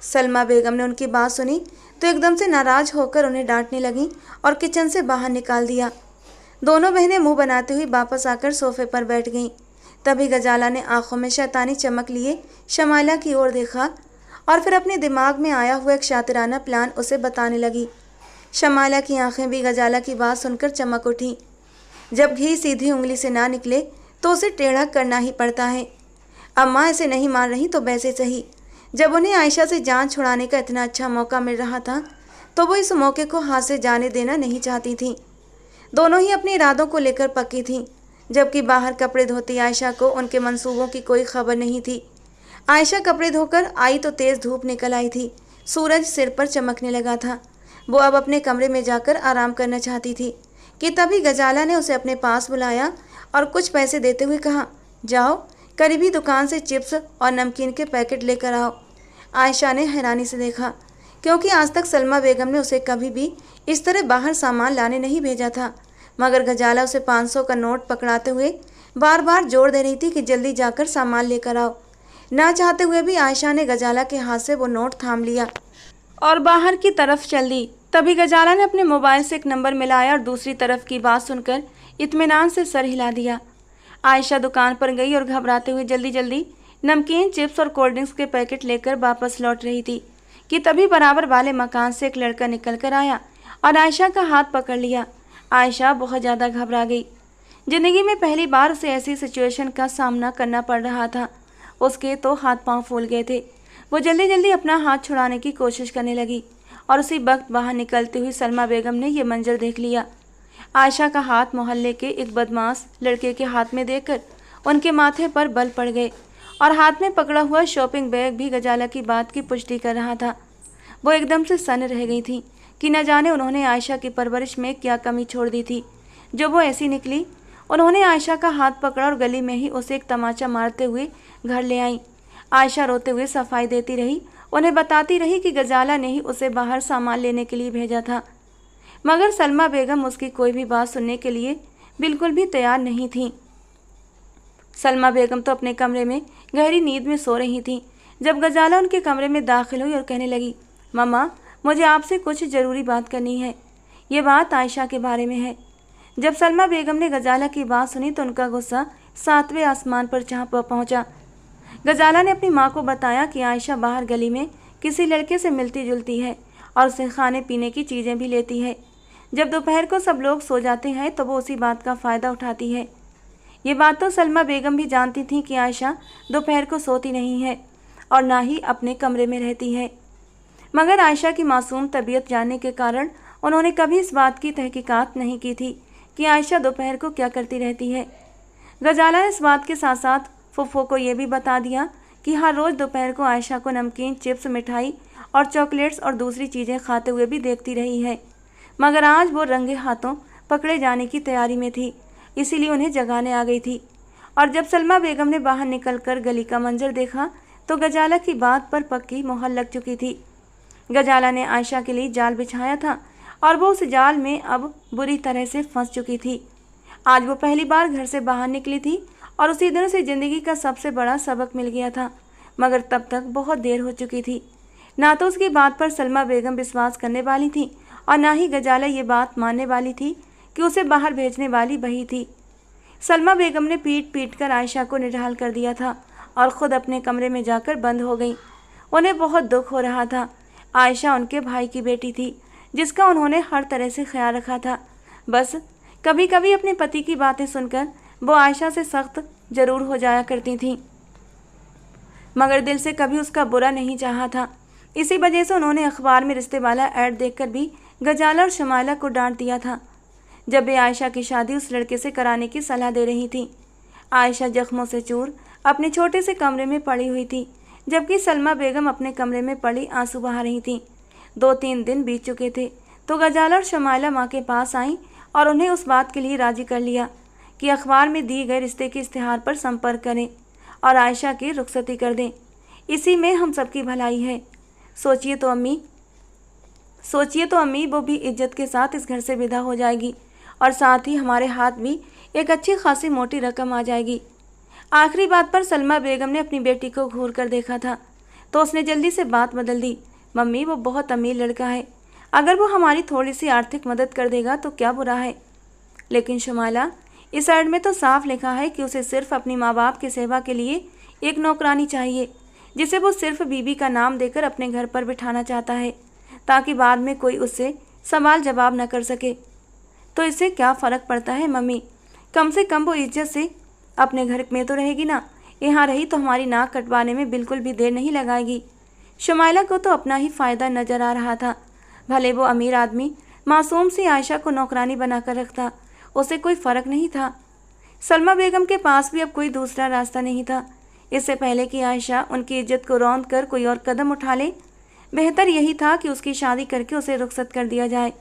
सलमा बेगम ने उनकी बात सुनी तो एकदम से नाराज होकर उन्हें डांटने लगी और किचन से बाहर निकाल दिया। दोनों बहनें मुंह बनाते हुए वापस आकर सोफे पर बैठ गईं। तभी गजाला ने आंखों में शैतानी चमक लिए शमाइला की ओर देखा और फिर अपने दिमाग में आया हुआ एक शातिराना प्लान उसे बताने लगी। शमाइला की आंखें भी गजाला की बात सुनकर चमक उठी। जब घी सीधी उंगली से ना निकले तो उसे टेढ़ा करना ही पड़ता है। अम्मा ऐसे नहीं मान रही तो वैसे सही। जब उन्हें आयशा से जान छुड़ाने का इतना अच्छा मौका मिल रहा था तो वो इस मौके को हाथ से जाने देना नहीं चाहती थीं। दोनों ही अपने इरादों को लेकर पक्की थीं। जबकि बाहर कपड़े धोती आयशा को उनके मंसूबों की कोई खबर नहीं थी। आयशा कपड़े धोकर आई तो तेज़ धूप निकल आई थी। सूरज सिर पर चमकने लगा था। वो अब अपने कमरे में जाकर आराम करना चाहती थी कि तभी गजाला ने उसे अपने पास बुलाया और कुछ पैसे देते हुए कहा, जाओ करीबी दुकान से चिप्स और नमकीन के पैकेट लेकर आओ। आयशा ने हैरानी से देखा, क्योंकि आज तक सलमा बेगम ने उसे कभी भी इस तरह बाहर सामान लाने नहीं भेजा था। मगर गजाला उसे 500 का नोट पकड़ाते हुए बार बार जोर दे रही थी कि जल्दी जाकर सामान लेकर आओ। ना चाहते हुए भी आयशा ने गजाला के हाथ से वो नोट थाम लिया और बाहर की तरफ चल दी। तभी गजाला ने अपने मोबाइल से एक नंबर मिलाया और दूसरी तरफ की बात सुनकर इत्मीनान से सर हिला दिया। आयशा दुकान पर गई और घबराते हुए जल्दी जल्दी नमकीन, चिप्स और कोल्ड ड्रिंक्स के पैकेट लेकर वापस लौट रही थी कि तभी बराबर वाले मकान से एक लड़का निकल कर आया और आयशा का हाथ पकड़ लिया। आयशा बहुत ज़्यादा घबरा गई। जिंदगी में पहली बार उसे ऐसी सिचुएशन का सामना करना पड़ रहा था। उसके तो हाथ पांव फूल गए थे। वो जल्दी जल्दी अपना हाथ छुड़ाने की कोशिश करने लगी और उसी वक्त बाहर निकलती हुई सलमा बेगम ने यह मंजर देख लिया। आयशा का हाथ मोहल्ले के एक बदमाश लड़के के हाथ में देकर उनके माथे पर बल पड़ गए और हाथ में पकड़ा हुआ शॉपिंग बैग भी गजाला की बात की पुष्टि कर रहा था। वो एकदम से सन्न रह गई थी कि न जाने उन्होंने आयशा की परवरिश में क्या कमी छोड़ दी थी जो वो ऐसी निकली। उन्होंने आयशा का हाथ पकड़ा और गली में ही उसे एक तमाचा मारते हुए घर ले आई। आयशा रोते हुए सफाई देती रही, उन्हें बताती रही कि गजाला ने ही उसे बाहर सामान लेने के लिए भेजा था। मगर सलमा बेगम उसकी कोई भी बात सुनने के लिए बिल्कुल भी तैयार नहीं थी। सलमा बेगम तो अपने कमरे में गहरी नींद में सो रही थी जब गजाला उनके कमरे में दाखिल हुई और कहने लगी, मम्मा मुझे आपसे कुछ ज़रूरी बात करनी है। ये बात आयशा के बारे में है। जब सलमा बेगम ने गजाला की बात सुनी तो उनका गुस्सा 7वें आसमान पर पहुंचा। गजाला ने अपनी माँ को बताया कि आयशा बाहर गली में किसी लड़के से मिलती जुलती है और उसे खाने पीने की चीज़ें भी लेती है। जब दोपहर को सब लोग सो जाते हैं तो वो उसी बात का फ़ायदा उठाती है। ये बात तो सलमा बेगम भी जानती थी कि आयशा दोपहर को सोती नहीं है और ना ही अपने कमरे में रहती है। मगर आयशा की मासूम तबीयत जानने के कारण उन्होंने कभी इस बात की तहकीकात नहीं की थी कि आयशा दोपहर को क्या करती रहती है। गजाला ने इस बात के साथ साथ फुफ्फो को यह भी बता दिया कि हर रोज़ दोपहर को आयशा को नमकीन, चिप्स, मिठाई और चॉकलेट्स और दूसरी चीज़ें खाते हुए भी देखती रही है। मगर आज वो रंगे हाथों पकड़े जाने की तैयारी में थी, इसीलिए उन्हें जगाने आ गई थी। और जब सलमा बेगम ने बाहर निकलकर गली का मंजर देखा तो गजाला की बात पर पक्की मोहर लग चुकी थी। गजाला ने आयशा के लिए जाल बिछाया था और वो उस जाल में अब बुरी तरह से फंस चुकी थी। आज वो पहली बार घर से बाहर निकली थी और उसी दिन से ज़िंदगी का सबसे बड़ा सबक मिल गया था। मगर तब तक बहुत देर हो चुकी थी। ना तो उसकी बात पर सलमा बेगम विश्वास करने वाली थी और ना ही गजाला ये बात मानने वाली थी कि उसे बाहर भेजने वाली वही थी। सलमा बेगम ने पीट पीट कर आयशा को निढाल कर दिया था और ख़ुद अपने कमरे में जाकर बंद हो गई। उन्हें बहुत दुख हो रहा था। आयशा उनके भाई की बेटी थी जिसका उन्होंने हर तरह से ख्याल रखा था। बस कभी कभी अपने पति की बातें सुनकर वो आयशा से सख्त ज़रूर हो जाया करती थीं, मगर दिल से कभी उसका बुरा नहीं चाहा था। इसी वजह से उन्होंने अखबार में रिश्ते वाला ऐड देखकर भी गजाला और शमाइला को डांट दिया था जब वे आयशा की शादी उस लड़के से कराने की सलाह दे रही थी। आयशा जख्मों से चूर अपने छोटे से कमरे में पड़ी हुई थी, जबकि सलमा बेगम अपने कमरे में पड़ी आंसू बहा रही थीं। 2-3 दिन बीत चुके थे तो गजाला और शमाइला माँ के पास आईं और उन्हें उस बात के लिए राज़ी कर लिया कि अखबार में दिए गए रिश्ते के इश्तिहार पर संपर्क करें और आयशा की रुखसती कर दें। इसी में हम सबकी भलाई है। सोचिए तो अम्मी, वो भी इज्जत के साथ इस घर से विदा हो जाएगी और साथ ही हमारे हाथ भी एक अच्छी खासी मोटी रकम आ जाएगी। आखिरी बात पर सलमा बेगम ने अपनी बेटी को घूर कर देखा था तो उसने जल्दी से बात बदल दी। मम्मी, वो बहुत अमीर लड़का है, अगर वो हमारी थोड़ी सी आर्थिक मदद कर देगा तो क्या बुरा है। लेकिन शुमाइला, इस ऐड में तो साफ लिखा है कि उसे सिर्फ अपनी माँ बाप की सेवा के लिए एक नौकरानी चाहिए, जिसे वो सिर्फ बीबी का नाम देकर अपने घर पर बिठाना चाहता है, ताकि बाद में कोई उससे सवाल जवाब न कर सके। तो इससे क्या फ़र्क पड़ता है मम्मी? कम से कम वो इज्जत से अपने घर में तो रहेगी ना। यहाँ रही तो हमारी नाक कटवाने में बिल्कुल भी देर नहीं लगाएगी। शुमाइला को तो अपना ही फ़ायदा नज़र आ रहा था। भले वो अमीर आदमी मासूम सी आयशा को नौकरानी बनाकर रखता, उसे कोई फ़र्क नहीं था। सलमा बेगम के पास भी अब कोई दूसरा रास्ता नहीं था। इससे पहले कि आयशा उनकी इज्जत को रौंद कर कोई और कदम उठा ले, बेहतर यही था कि उसकी शादी करके उसे रुखसत कर दिया जाए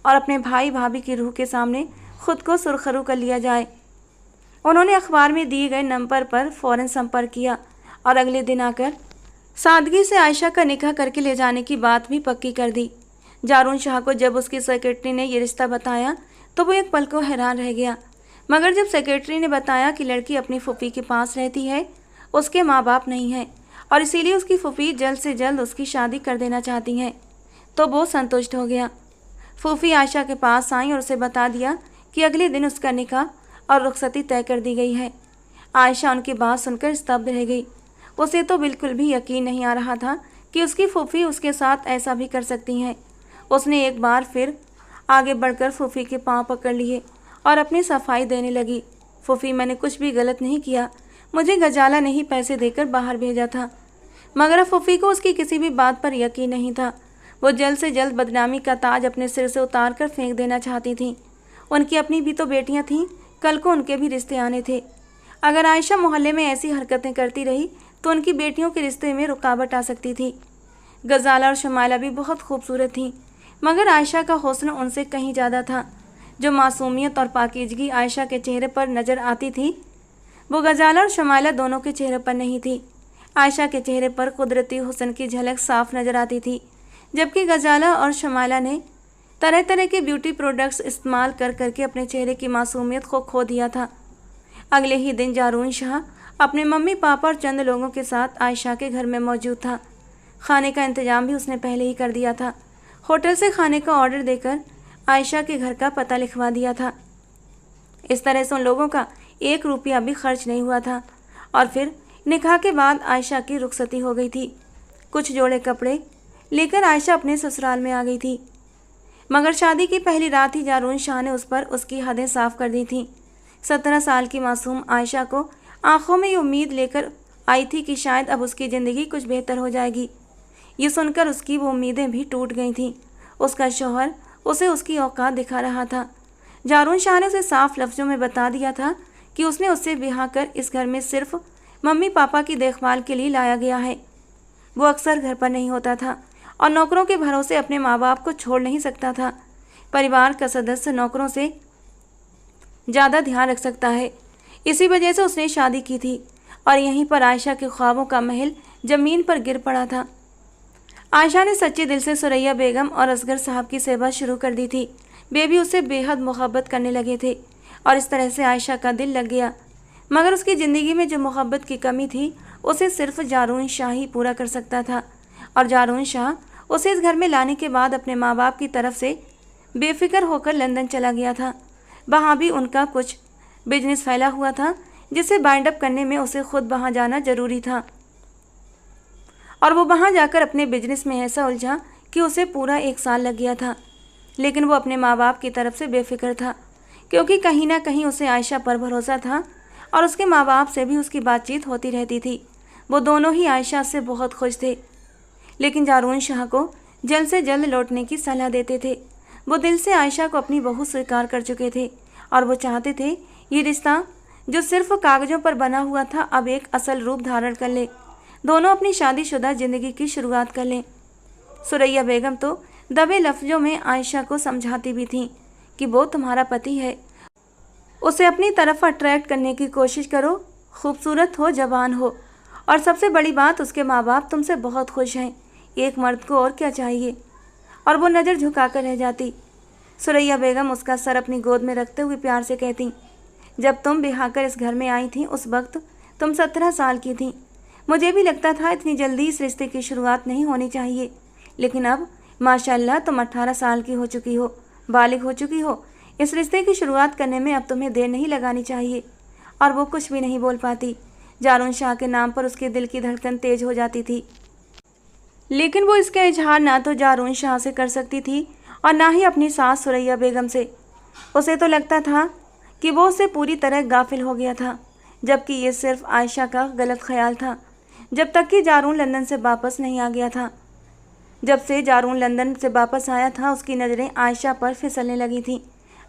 और अपने भाई भाभी की रूह के सामने खुद को सुरखरू कर लिया जाए। उन्होंने अखबार में दिए गए नंबर पर फ़ौरन संपर्क किया और अगले दिन आकर सादगी से आयशा का निकाह करके ले जाने की बात भी पक्की कर दी। जारून शाह को जब उसकी सेक्रेटरी ने ये रिश्ता बताया तो वो एक पल को हैरान रह गया, मगर जब सेक्रेटरी ने बताया कि लड़की अपनी फूफी के पास रहती है, उसके माँ बाप नहीं हैं और इसीलिए उसकी फूफी जल्द से जल्द उसकी शादी कर देना चाहती हैं, तो वो संतुष्ट हो गया। फूफी आयशा के पास आई और उसे बता दिया कि अगले दिन उसका निकाह और रुखसती तय कर दी गई है। आयशा उनकी बात सुनकर स्तब्ध रह गई। उसे तो बिल्कुल भी यकीन नहीं आ रहा था कि उसकी फूफी उसके साथ ऐसा भी कर सकती हैं। उसने एक बार फिर आगे बढ़कर फूफी के पांव पकड़ लिए और अपनी सफाई देने लगी। फूफी, मैंने कुछ भी गलत नहीं किया, मुझे गजाला ने ही पैसे देकर बाहर भेजा था। मगर फूफी को उसकी किसी भी बात पर यकीन नहीं था। वो जल्द से जल्द बदनामी का ताज अपने सिर से उतार कर फेंक देना चाहती थी। उनकी अपनी भी तो बेटियां थीं, कल को उनके भी रिश्ते आने थे। अगर आयशा मोहल्ले में ऐसी हरकतें करती रही तो उनकी बेटियों के रिश्ते में रुकावट आ सकती थी। गजाला और शुमाइला भी बहुत खूबसूरत थीं, मगर आयशा का हुस्न उनसे कहीं ज़्यादा था। जो मासूमियत और पाकीज़गी आयशा के चेहरे पर नज़र आती थी, वो गजाला और शुमाइला दोनों के चेहरे पर नहीं थी। आयशा के चेहरे पर कुदरती हुस्न की झलक साफ नज़र आती थी, जबकि गजाला और शुमाइला ने तरह तरह के ब्यूटी प्रोडक्ट्स इस्तेमाल कर करके अपने चेहरे की मासूमियत को खो दिया था। अगले ही दिन जारून शाह अपने मम्मी पापा और चंद लोगों के साथ आयशा के घर में मौजूद था। खाने का इंतजाम भी उसने पहले ही कर दिया था। होटल से खाने का ऑर्डर देकर आयशा के घर का पता लिखवा दिया था। इस तरह से उन लोगों का 1 रुपया भी खर्च नहीं हुआ था। और फिर निकाह के बाद आयशा की रुखसती हो गई थी। कुछ जोड़े कपड़े लेकर आयशा अपने ससुराल में आ गई थी, मगर शादी की पहली रात ही जारून शाह ने उस पर उसकी हदें साफ कर दी थीं। 17 साल की मासूम आयशा को आंखों में ये उम्मीद लेकर आई थी कि शायद अब उसकी ज़िंदगी कुछ बेहतर हो जाएगी। ये सुनकर उसकी वो उम्मीदें भी टूट गई थीं। उसका शौहर उसे उसकी औकात दिखा रहा था। जारून शाह ने उसे साफ लफ्ज़ों में बता दिया था कि उसने उससे ब्याह कर इस घर में सिर्फ मम्मी पापा की देखभाल के लिए लाया गया है। वो अक्सर घर पर नहीं होता था और नौकरों के भरोसे अपने माँ बाप को छोड़ नहीं सकता था। परिवार का सदस्य नौकरों से ज़्यादा ध्यान रख सकता है, इसी वजह से उसने शादी की थी और यहीं पर आयशा के ख्वाबों का महल ज़मीन पर गिर पड़ा था। आयशा ने सच्चे दिल से सुरैया बेगम और असगर साहब की सेवा शुरू कर दी थी। वे भी उससे बेहद मोहब्बत करने लगे थे और इस तरह से आयशा का दिल लग गया। मगर उसकी ज़िंदगी में जो मोहब्बत की कमी थी उसे सिर्फ जारून शाह ही पूरा कर सकता था। और जारून शाह उसे इस घर में लाने के बाद अपने माँ बाप की तरफ से बेफिक्र होकर लंदन चला गया था। वहाँ भी उनका कुछ बिजनेस फैला हुआ था, जिसे बाइंड अप करने में उसे खुद वहाँ जाना जरूरी था। और वो वहाँ जाकर अपने बिजनेस में ऐसा उलझा कि उसे पूरा 1 साल लग गया था। लेकिन वो अपने माँ बाप की तरफ से बेफिक्र था, क्योंकि कहीं ना कहीं उसे आयशा पर भरोसा था और उसके माँ बाप से भी उसकी बातचीत होती रहती थी। वो दोनों ही आयशा से बहुत खुश थे, लेकिन जारून शाह को जल्द से जल्द लौटने की सलाह देते थे। वो दिल से आयशा को अपनी बहू स्वीकार कर चुके थे और वो चाहते थे ये रिश्ता जो सिर्फ कागज़ों पर बना हुआ था अब एक असल रूप धारण कर ले। दोनों अपनी शादीशुदा ज़िंदगी की शुरुआत कर लें। सुरैया बेगम तो दबे लफ्ज़ों में आयशा को समझाती भी थीं कि वो तुम्हारा पति है, उसे अपनी तरफ अट्रैक्ट करने की कोशिश करो, खूबसूरत हो, जवान हो, और सबसे बड़ी बात उसके माँ बाप तुमसे बहुत खुश हैं। एक मर्द को और क्या चाहिए। और वो नज़र झुकाकर रह जाती। सुरैया बेगम उसका सर अपनी गोद में रखते हुए प्यार से कहती, जब तुम ब्याह कर इस घर में आई थी उस वक्त तुम 17 साल की थी। मुझे भी लगता था इतनी जल्दी इस रिश्ते की शुरुआत नहीं होनी चाहिए, लेकिन अब माशाल्लाह तुम 18 साल की हो चुकी हो, बालिग हो चुकी हो। इस रिश्ते की शुरुआत करने में अब तुम्हें देर नहीं लगानी चाहिए। और वो कुछ भी नहीं बोल पाती। जारून शाह के नाम पर उसके दिल की धड़कन तेज हो जाती थी, लेकिन वो इसका इजहार ना तो जारून शाह से कर सकती थी और ना ही अपनी सास सुरैया बेगम से। उसे तो लगता था कि वो उससे पूरी तरह गाफिल हो गया था, जबकि ये सिर्फ आयशा का गलत ख्याल था। जब तक कि जारून लंदन से वापस नहीं आ गया था। जब से जारून लंदन से वापस आया था, उसकी नज़रें आयशा पर फिसलने लगी थीं।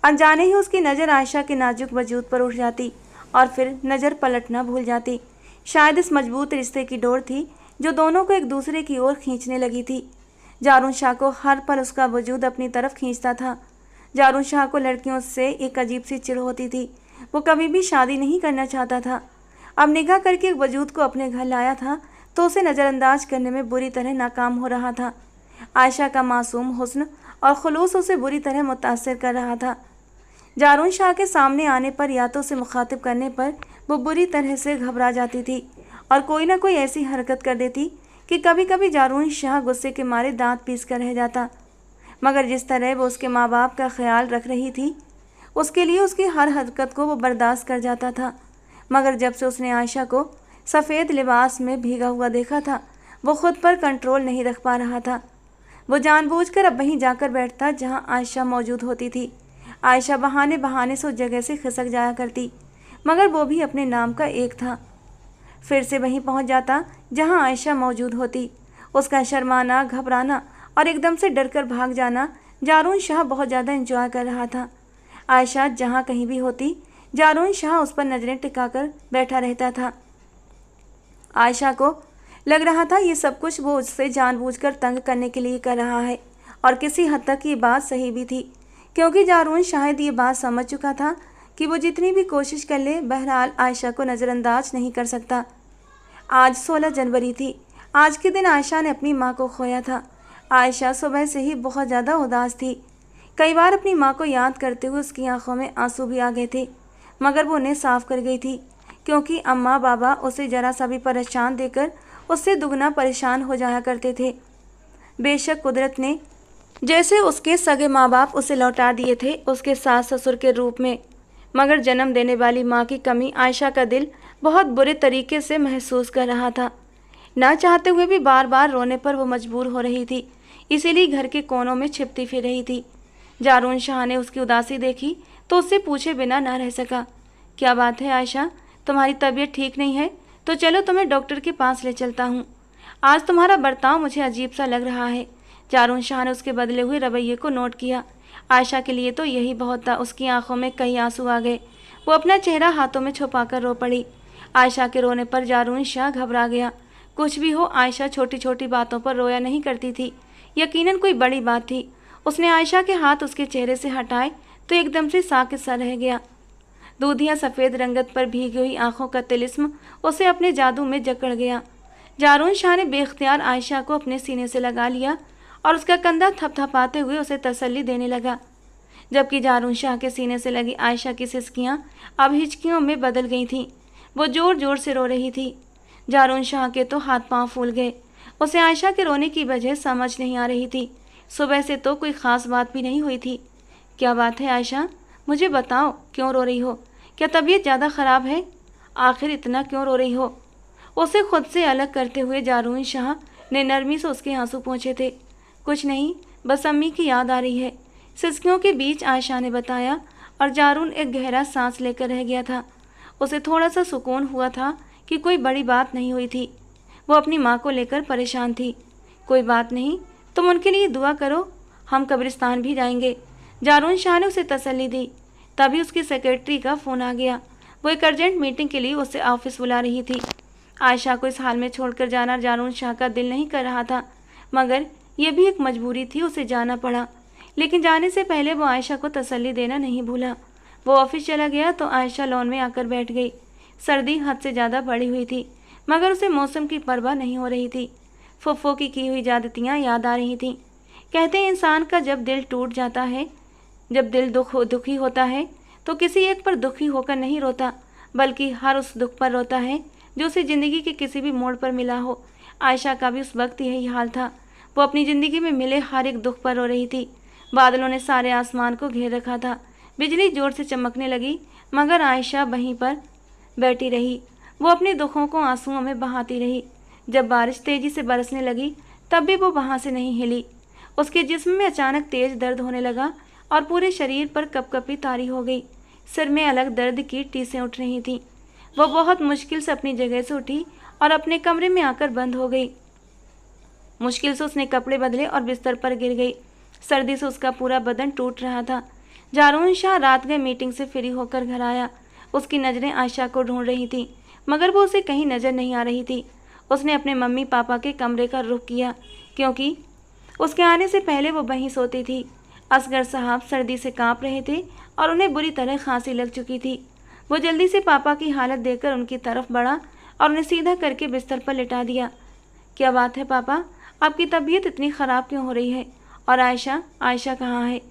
अनजाने ही उसकी नज़र आयशा के नाजुक वजूद पर उठ जाती और फिर नज़र पलटना भूल जाती। शायद इस मजबूत रिश्ते की डोर थी जो दोनों को एक दूसरे की ओर खींचने लगी थी। जारून शाह को हर पल उसका वजूद अपनी तरफ खींचता था। जारून शाह को लड़कियों से एक अजीब सी चिढ़ होती थी। वो कभी भी शादी नहीं करना चाहता था। अब निगाह करके एक वजूद को अपने घर लाया था तो उसे नज़रअंदाज करने में बुरी तरह नाकाम हो रहा था। आयशा का मासूम हुस्न और खुलूस उसे बुरी तरह मुतासिर कर रहा था। जारून शाह के सामने आने पर या तो उसे मुखातिब करने पर वो बुरी तरह से घबरा जाती थी और कोई ना कोई ऐसी हरकत कर देती कि कभी कभी जारून शाह गुस्से के मारे दांत पीस कर रह जाता। मगर जिस तरह वो उसके माँ बाप का ख्याल रख रही थी, उसके लिए उसकी हर हरकत को वो बर्दाश्त कर जाता था। मगर जब से उसने आयशा को सफ़ेद लिबास में भीगा हुआ देखा था, वो खुद पर कंट्रोल नहीं रख पा रहा था। वो जानबूझकर अब वहीं जाकर बैठता जहां आयशा मौजूद होती थी। आयशा बहाने बहाने से उस जगह से खिसक जाया करती, मगर वो भी अपने नाम का एक था। फिर से वहीं पहुंच जाता जहां आयशा मौजूद होती। उसका शर्माना, घबराना और एकदम से डरकर भाग जाना जारून शाह बहुत ज़्यादा एंजॉय कर रहा था। आयशा जहां कहीं भी होती, जारून शाह उस पर नज़रें टिकाकर बैठा रहता था। आयशा को लग रहा था ये सब कुछ वो उससे जानबूझकर तंग करने के लिए कर रहा है, और किसी हद तक ये बात सही भी थी, क्योंकि जारून शायद ये बात समझ चुका था कि वो जितनी भी कोशिश कर ले, बहरहाल आयशा को नज़रअंदाज नहीं कर सकता। आज 16 जनवरी थी। आज के दिन आयशा ने अपनी माँ को खोया था। आयशा सुबह से ही बहुत ज़्यादा उदास थी। कई बार अपनी माँ को याद करते हुए उसकी आंखों में आंसू भी आ गए थे, मगर वो उन्हें साफ कर गई थी, क्योंकि अम्मा बाबा उसे ज़रा सा भी परेशान देकर उससे दुगना परेशान हो जाया करते थे। बेशक कुदरत ने जैसे उसके सगे माँ बाप उसे लौटा दिए थे उसके सास ससुर के रूप में, मगर जन्म देने वाली माँ की कमी आयशा का दिल बहुत बुरे तरीके से महसूस कर रहा था। ना चाहते हुए भी बार बार रोने पर वो मजबूर हो रही थी, इसीलिए घर के कोनों में छिपती फिर रही थी। जारून शाह ने उसकी उदासी देखी तो उससे पूछे बिना ना रह सका, क्या बात है आयशा, तुम्हारी तबीयत ठीक नहीं है? तो चलो तुम्हें डॉक्टर के पास ले चलता हूँ। आज तुम्हारा बर्ताव मुझे अजीब सा लग रहा है। जारून शाह ने उसके बदले हुए रवैये को नोट किया। आयशा के लिए तो यही बहुत था। उसकी आंखों में कई आंसू आ गए। वो अपना चेहरा हाथों में छुपाकर रो पड़ी। आयशा के रोने पर जारून शाह घबरा गया। कुछ भी हो, आयशा छोटी छोटी बातों पर रोया नहीं करती थी। यकीनन कोई बड़ी बात थी। उसने आयशा के हाथ उसके चेहरे से हटाए तो एकदम से साकित सा रह गया। दूधिया सफ़ेद रंगत पर भीगी हुई आंखों का तिलिस्म उसे अपने जादू में जकड़ गया। जारून शाह ने बेख्तियार आयशा को अपने सीने से लगा लिया और उसका कंधा थपथपाते हुए उसे तसल्ली देने लगा, जबकि जारून शाह के सीने से लगी आयशा की सिसकियां अब हिचकियों में बदल गई थीं। वो जोर जोर से रो रही थी। जारून शाह के तो हाथ पांव फूल गए। उसे आयशा के रोने की वजह समझ नहीं आ रही थी। सुबह से तो कोई ख़ास बात भी नहीं हुई थी। क्या बात है आयशा, मुझे बताओ, क्यों रो रही हो? क्या तबीयत ज़्यादा ख़राब है? आखिर इतना क्यों रो रही हो? उसे खुद से अलग करते हुए जारून शाह ने नरमी से उसके आंसू पोंछे थे। कुछ नहीं, बस अम्मी की याद आ रही है, सिसकियों के बीच आयशा ने बताया, और जारून एक गहरा सांस लेकर रह गया था। उसे थोड़ा सा सुकून हुआ था कि कोई बड़ी बात नहीं हुई थी। वो अपनी माँ को लेकर परेशान थी। कोई बात नहीं, तुम उनके लिए दुआ करो, हम कब्रिस्तान भी जाएंगे। जारून शाह ने उसे तसल्ली दी। तभी उसकी सेक्रेटरी का फ़ोन आ गया। वो एक अर्जेंट मीटिंग के लिए उसे ऑफिस बुला रही थी। आयशा को इस हाल में छोड़कर जाना जारून शाह का दिल नहीं कर रहा था, मगर यह भी एक मजबूरी थी, उसे जाना पड़ा। लेकिन जाने से पहले वो आयशा को तसल्ली देना नहीं भूला। वो ऑफिस चला गया तो आयशा लॉन में आकर बैठ गई। सर्दी हद से ज़्यादा बढ़ी हुई थी, मगर उसे मौसम की परवाह नहीं हो रही थी। फुफ्फो की हुई ज्यादतियाँ याद आ रही थीं। कहते हैं इंसान का जब दिल टूट जाता है, जब दिल दुखी होता है, तो किसी एक पर दुखी होकर नहीं रोता, बल्कि हर उस दुख पर रोता है जो उसे ज़िंदगी के किसी भी मोड़ पर मिला हो। आयशा का भी उस वक्त यही हाल था। वो अपनी ज़िंदगी में मिले हर एक दुख पर रो रही थी। बादलों ने सारे आसमान को घेर रखा था। बिजली जोर से चमकने लगी, मगर आयशा वहीं पर बैठी रही। वो अपने दुखों को आंसुओं में बहाती रही। जब बारिश तेजी से बरसने लगी, तब भी वो वहाँ से नहीं हिली। उसके जिस्म में अचानक तेज दर्द होने लगा और पूरे शरीर पर कपकपी तारी हो गई। सिर में अलग दर्द की टीसें उठ रही थीं। वो बहुत मुश्किल से अपनी जगह से उठी और अपने कमरे में आकर बंद हो गई। मुश्किल से उसने कपड़े बदले और बिस्तर पर गिर गई। सर्दी से उसका पूरा बदन टूट रहा था। जारून शाह रात गए मीटिंग से फ्री होकर घर आया। उसकी नज़रें आयशा को ढूंढ रही थीं, मगर वो उसे कहीं नज़र नहीं आ रही थी। उसने अपने मम्मी पापा के कमरे का रुख किया, क्योंकि उसके आने से पहले वो वहीं सोती थी। असगर साहब सर्दी से कांप रहे थे और उन्हें बुरी तरह खांसी लग चुकी थी। वो जल्दी से पापा की हालत देखकर उनकी तरफ बढ़ा और उन्हें सीधा करके बिस्तर पर लिटा दिया। क्या बात है पापा, आपकी तबीयत इतनी ख़राब क्यों हो रही है? और आयशा कहाँ है?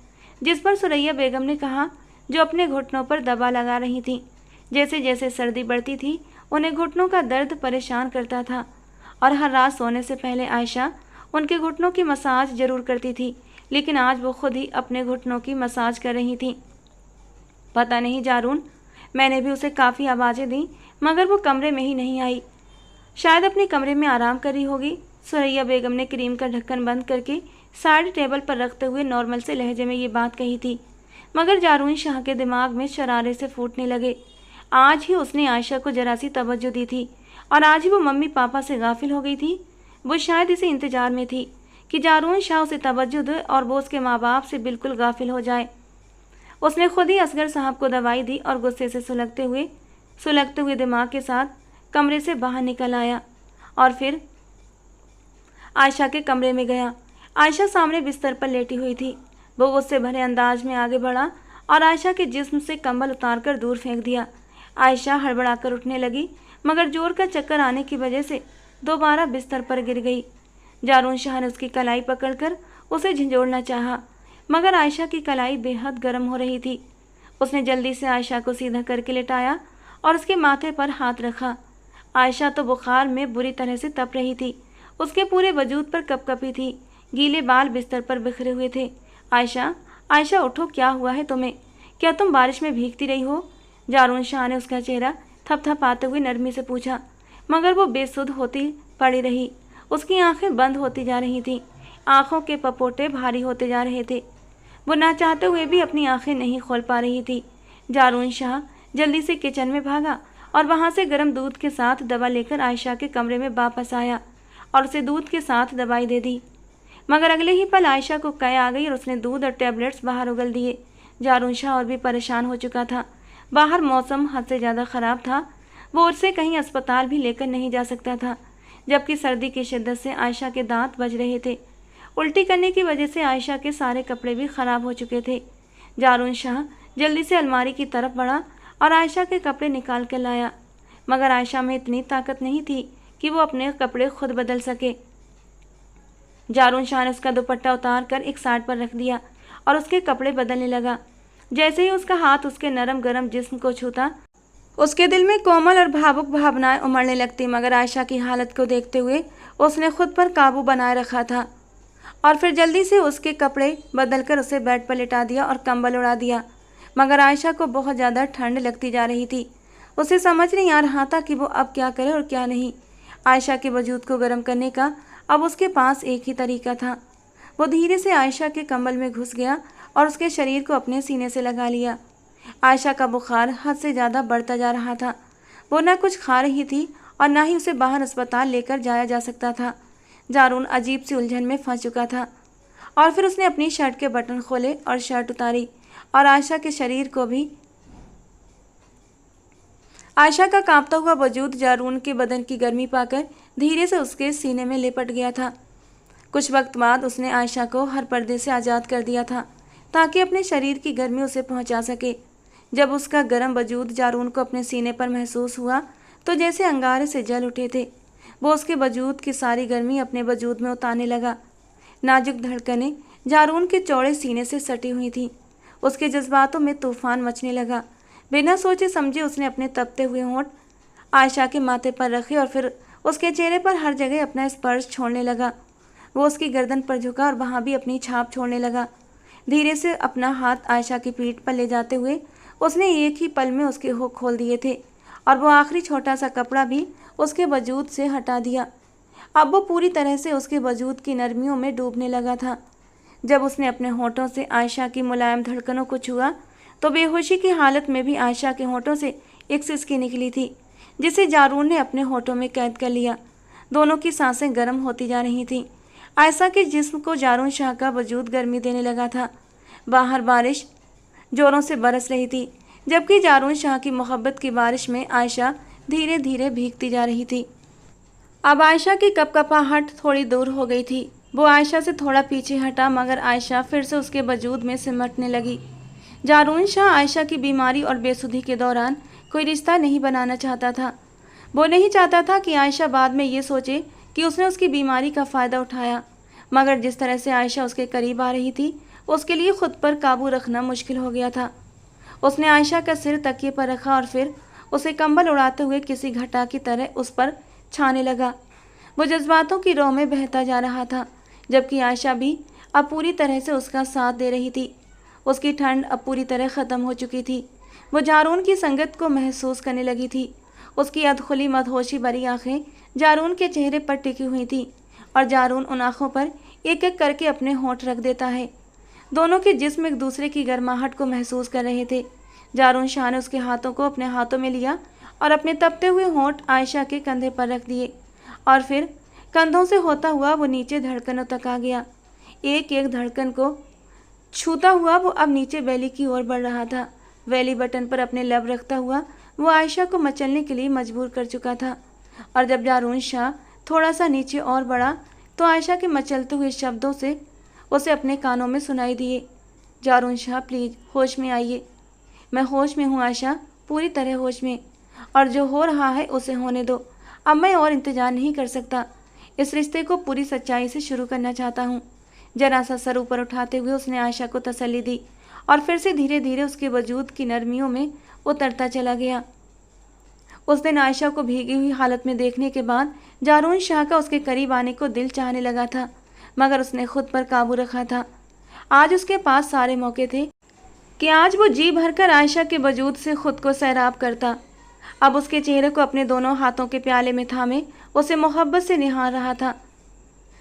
जिस पर सुरैया बेगम ने कहा, जो अपने घुटनों पर दबा लगा रही थी। जैसे जैसे सर्दी बढ़ती थी, उन्हें घुटनों का दर्द परेशान करता था और हर रात सोने से पहले आयशा उनके घुटनों की मसाज जरूर करती थी, लेकिन आज वो खुद ही अपने घुटनों की मसाज कर रही थी। पता नहीं जारून, मैंने भी उसे काफ़ी आवाज़ें दी, मगर वो कमरे में ही नहीं आई। शायद अपने कमरे में आराम कर रही होगी। सुरैया बेगम ने क्रीम का ढक्कन बंद करके साड़ी टेबल पर रखते हुए नॉर्मल से लहजे में ये बात कही थी, मगर जारून शाह के दिमाग में शरारे से फूटने लगे। आज ही उसने आयशा को जरा सी तवज्जो दी थी और आज ही वो मम्मी पापा से गाफिल हो गई थी। वो शायद इसे इंतजार में थी कि जारून शाह उसे तवज्जो दे और वो उसके माँ बाप से बिल्कुल गाफिल हो जाए। उसने खुद ही असगर साहब को दवाई दी और गुस्से से सुलगते हुए दिमाग के साथ कमरे से बाहर निकल आया और फिर आयशा के कमरे में गया। आयशा सामने बिस्तर पर लेटी हुई थी। वो गुस्से भरे अंदाज में आगे बढ़ा और आयशा के जिस्म से कंबल उतारकर दूर फेंक दिया। आयशा हड़बड़ाकर उठने लगी, मगर जोर का चक्कर आने की वजह से दोबारा बिस्तर पर गिर गई। जारून शाह ने उसकी कलाई पकड़कर उसे झंझोड़ना चाहा, मगर आयशा की कलाई बेहद गर्म हो रही थी। उसने जल्दी से आयशा को सीधा करके लेटाया और उसके माथे पर हाथ रखा। आयशा तो बुखार में बुरी तरह से तप रही थी। उसके पूरे वजूद पर कपकपी थी। गीले बाल बिस्तर पर बिखरे हुए थे। आयशा उठो, क्या हुआ है तुम्हें? क्या तुम बारिश में भीगती रही हो? जारून शाह ने उसका चेहरा थपथपाते हुए नरमी से पूछा, मगर वो बेसुध होती पड़ी रही। उसकी आंखें बंद होती जा रही थीं। आंखों के पपोटे भारी होते जा रहे थे। वो ना चाहते हुए भी अपनी आंखें नहीं खोल पा रही थी। जारून शाह जल्दी से किचन में भागा और वहां से गर्म दूध के साथ दवा लेकर आयशा के कमरे में वापस आया और उसे दूध के साथ दवाई दे दी। मगर अगले ही पल आयशा को कै आ गई और उसने दूध और टैबलेट्स बाहर उगल दिए। जारून शाह और भी परेशान हो चुका था। बाहर मौसम हद से ज़्यादा ख़राब था। वो उससे कहीं अस्पताल भी लेकर नहीं जा सकता था, जबकि सर्दी की शिद्दत से आयशा के दांत बज रहे थे। उल्टी करने की वजह से आयशा के सारे कपड़े भी ख़राब हो चुके थे। जारून शाह जल्दी से अलमारी की तरफ बढ़ा और आयशा के कपड़े निकाल कर लाया, मगर आयशा में इतनी ताकत नहीं थी कि वो अपने कपड़े खुद बदल सके। जारून शाह ने उसका दुपट्टा उतार कर एक साइड पर रख दिया और उसके कपड़े बदलने लगा। जैसे ही उसका हाथ उसके नरम गरम जिस्म को छूता, उसके दिल में कोमल और भावुक भावनाएं उमड़ने लगती। मगर आयशा की हालत को देखते हुए उसने खुद पर काबू बनाए रखा था और फिर जल्दी से उसके कपड़े बदलकर उसे बेड पर लिटा दिया और कंबल उड़ा दिया। मगर आयशा को बहुत ज़्यादा ठंड लगती जा रही थी। उसे समझ नहीं आ रहा था कि वो अब क्या करे और क्या नहीं। आयशा के वजूद को गर्म करने का अब उसके पास एक ही तरीका था। वो धीरे से आयशा के कंबल में घुस गया और उसके शरीर को अपने सीने से लगा लिया। आयशा का बुखार हद से ज़्यादा बढ़ता जा रहा था। वो न कुछ खा रही थी और ना ही उसे बाहर अस्पताल लेकर जाया जा सकता था। जारून अजीब सी उलझन में फंस चुका था और फिर उसने अपनी शर्ट के बटन खोले और शर्ट उतारी और आयशा के शरीर को भी। आयशा का कांपता हुआ वजूद जारून के बदन की गर्मी पाकर धीरे से उसके सीने में लिपट गया था। कुछ वक्त बाद उसने आयशा को हर पर्दे से आज़ाद कर दिया था ताकि अपने शरीर की गर्मी उसे पहुंचा सके। जब उसका गर्म वजूद जारून को अपने सीने पर महसूस हुआ तो जैसे अंगारे से जल उठे थे। वो उसके वजूद की सारी गर्मी अपने वजूद में उतारने लगा। नाजुक धड़कनें जारून के चौड़े सीने से सटी हुई थीं। उसके जज्बातों में तूफान मचने लगा। बिना सोचे समझे उसने अपने तपते हुए होंठ आयशा के माथे पर रखे और फिर उसके चेहरे पर हर जगह अपना स्पर्श छोड़ने लगा। वो उसकी गर्दन पर झुका और वहाँ भी अपनी छाप छोड़ने लगा। धीरे से अपना हाथ आयशा की पीठ पर ले जाते हुए उसने एक ही पल में उसके हुक खोल दिए थे और वो आखिरी छोटा सा कपड़ा भी उसके वजूद से हटा दिया। अब वो पूरी तरह से उसके वजूद की नरमियों में डूबने लगा था। जब उसने अपने होठों से आयशा की मुलायम धड़कनों को छुआ तो बेहोशी की हालत में भी आयशा के होठों से एक सिसकी निकली थी, जिसे जारून ने अपने होठों में कैद कर लिया। दोनों की सांसें गर्म होती जा रही थीं। आयशा के जिस्म को जारून शाह का वजूद गर्मी देने लगा था। बाहर बारिश जोरों से बरस रही थी, जबकि जारून शाह की मोहब्बत की बारिश में आयशा धीरे धीरे भीगती जा रही थी। अब आयशा की कपकपाहट थोड़ी दूर हो गई थी। वो आयशा से थोड़ा पीछे हटा, मगर आयशा फिर से उसके वजूद में सिमटने लगी। जारून शाह आयशा की बीमारी और बेसुधी के दौरान कोई रिश्ता नहीं बनाना चाहता था। वो नहीं चाहता था कि आयशा बाद में ये सोचे कि उसने उसकी बीमारी का फ़ायदा उठाया। मगर जिस तरह से आयशा उसके करीब आ रही थी, उसके लिए खुद पर काबू रखना मुश्किल हो गया था। उसने आयशा का सिर तकिए पर रखा और फिर उसे कंबल उड़ाते हुए किसी घटा की तरह उस पर छाने लगा। वो जज्बातों की रोह में बहता जा रहा था, जबकि आयशा भी अब पूरी तरह से उसका साथ दे रही थी। उसकी ठंड अब पूरी तरह ख़त्म हो चुकी थी। वो जारून की संगत को महसूस करने लगी थी। उसकी अधखुली मदहोशी भरी आंखें जारून के चेहरे पर टिकी हुई थी और जारून उन आंखों पर एक एक करके अपने होंठ रख देता है। दोनों के जिस्म एक दूसरे की गर्माहट को महसूस कर रहे थे। जारून शाह ने उसके हाथों को अपने हाथों में लिया और अपने तपते हुए होंठ आयशा के कंधे पर रख दिए और फिर कंधों से होता हुआ वो नीचे धड़कनों तक आ गया। एक एक धड़कन को छूता हुआ वो अब नीचे वैली की ओर बढ़ रहा था। वैली बटन पर अपने लब रखता हुआ वो आयशा को मचलने के लिए मजबूर कर चुका था और जब जारून शाह थोड़ा सा नीचे और बढ़ा तो आयशा के मचलते हुए शब्दों से उसे अपने कानों में सुनाई दिए, जारून शाह प्लीज़ होश में आइए। मैं होश में हूँ आयशा, पूरी तरह होश में, और जो हो रहा है उसे होने दो। अब मैं और इंतजार नहीं कर सकता। इस रिश्ते को पूरी सच्चाई से शुरू करना चाहता हूँ। जरा सा सर ऊपर उठाते हुए उसने आयशा को तसल्ली दी और फिर से धीरे धीरे उसके वजूद की नरमियों में उतरता चला गया। उस दिन आयशा को भीगी हुई हालत में देखने के बाद जारून शाह का उसके करीब आने को दिल चाहने लगा था, मगर उसने खुद पर काबू रखा था। आज उसके पास सारे मौके थे कि आज वो जी भरकर आयशा के वजूद से खुद को सैराब करता। अब उसके चेहरे को अपने दोनों हाथों के प्याले में थामे उसे मोहब्बत से निहार रहा था।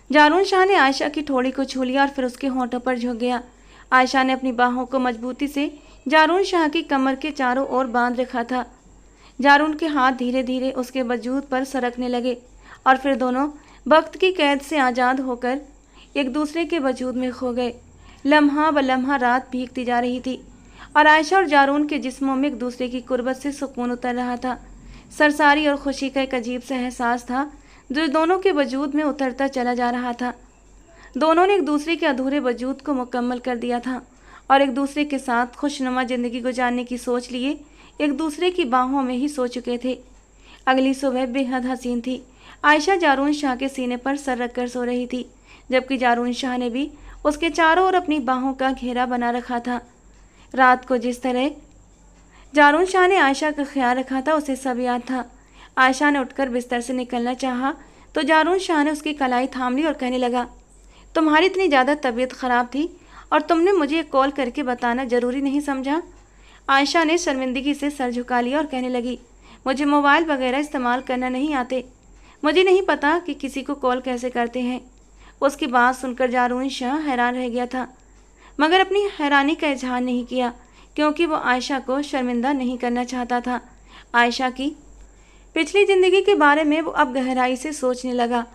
जारून शाह ने आयशा की ठोड़ी को छू लिया और फिर उसके होंठों पर झुक गया। आयशा ने अपनी बाहों को मजबूती से जारून शाह की कमर के चारों ओर बांध रखा था। जारून के हाथ धीरे धीरे उसके वजूद पर सरकने लगे और फिर दोनों वक्त की कैद से आज़ाद होकर एक दूसरे के वजूद में खो गए। लम्हा ब लम्हा रात भीगती जा रही थी और आयशा और जारून के जिस्मों में एक दूसरे की कुर्बत से सुकून उतर रहा था। सरसारी और खुशी का एक अजीब सा एहसास था जो दोनों के वजूद में उतरता चला जा रहा था। दोनों ने एक दूसरे के अधूरे वजूद को मुकम्मल कर दिया था और एक दूसरे के साथ खुशनुमा ज़िंदगी गुजारने की सोच लिए एक दूसरे की बाहों में ही सो चुके थे। अगली सुबह बेहद हसीन थी। आयशा जारून शाह के सीने पर सर रखकर सो रही थी, जबकि जारून शाह ने भी उसके चारों ओर अपनी बाहों का घेरा बना रखा था। रात को जिस तरह जारून शाह ने आयशा का ख्याल रखा था उसे सब याद था। आयशा ने उठकर बिस्तर से निकलना चाहा तो जारून शाह ने उसकी कलाई थाम ली और कहने लगा, तुम्हारी इतनी ज़्यादा तबीयत ख़राब थी और तुमने मुझे कॉल करके बताना ज़रूरी नहीं समझा। आयशा ने शर्मिंदगी से सर झुका लिया और कहने लगी, मुझे मोबाइल वगैरह इस्तेमाल करना नहीं आते। मुझे नहीं पता कि किसी को कॉल कैसे करते हैं। उसकी बात सुनकर जारून शाह हैरान रह गया था, मगर अपनी हैरानी का इजहार नहीं किया क्योंकि वो आयशा को शर्मिंदा नहीं करना चाहता था। आयशा की पिछली ज़िंदगी के बारे में वो अब गहराई से सोचने लगा।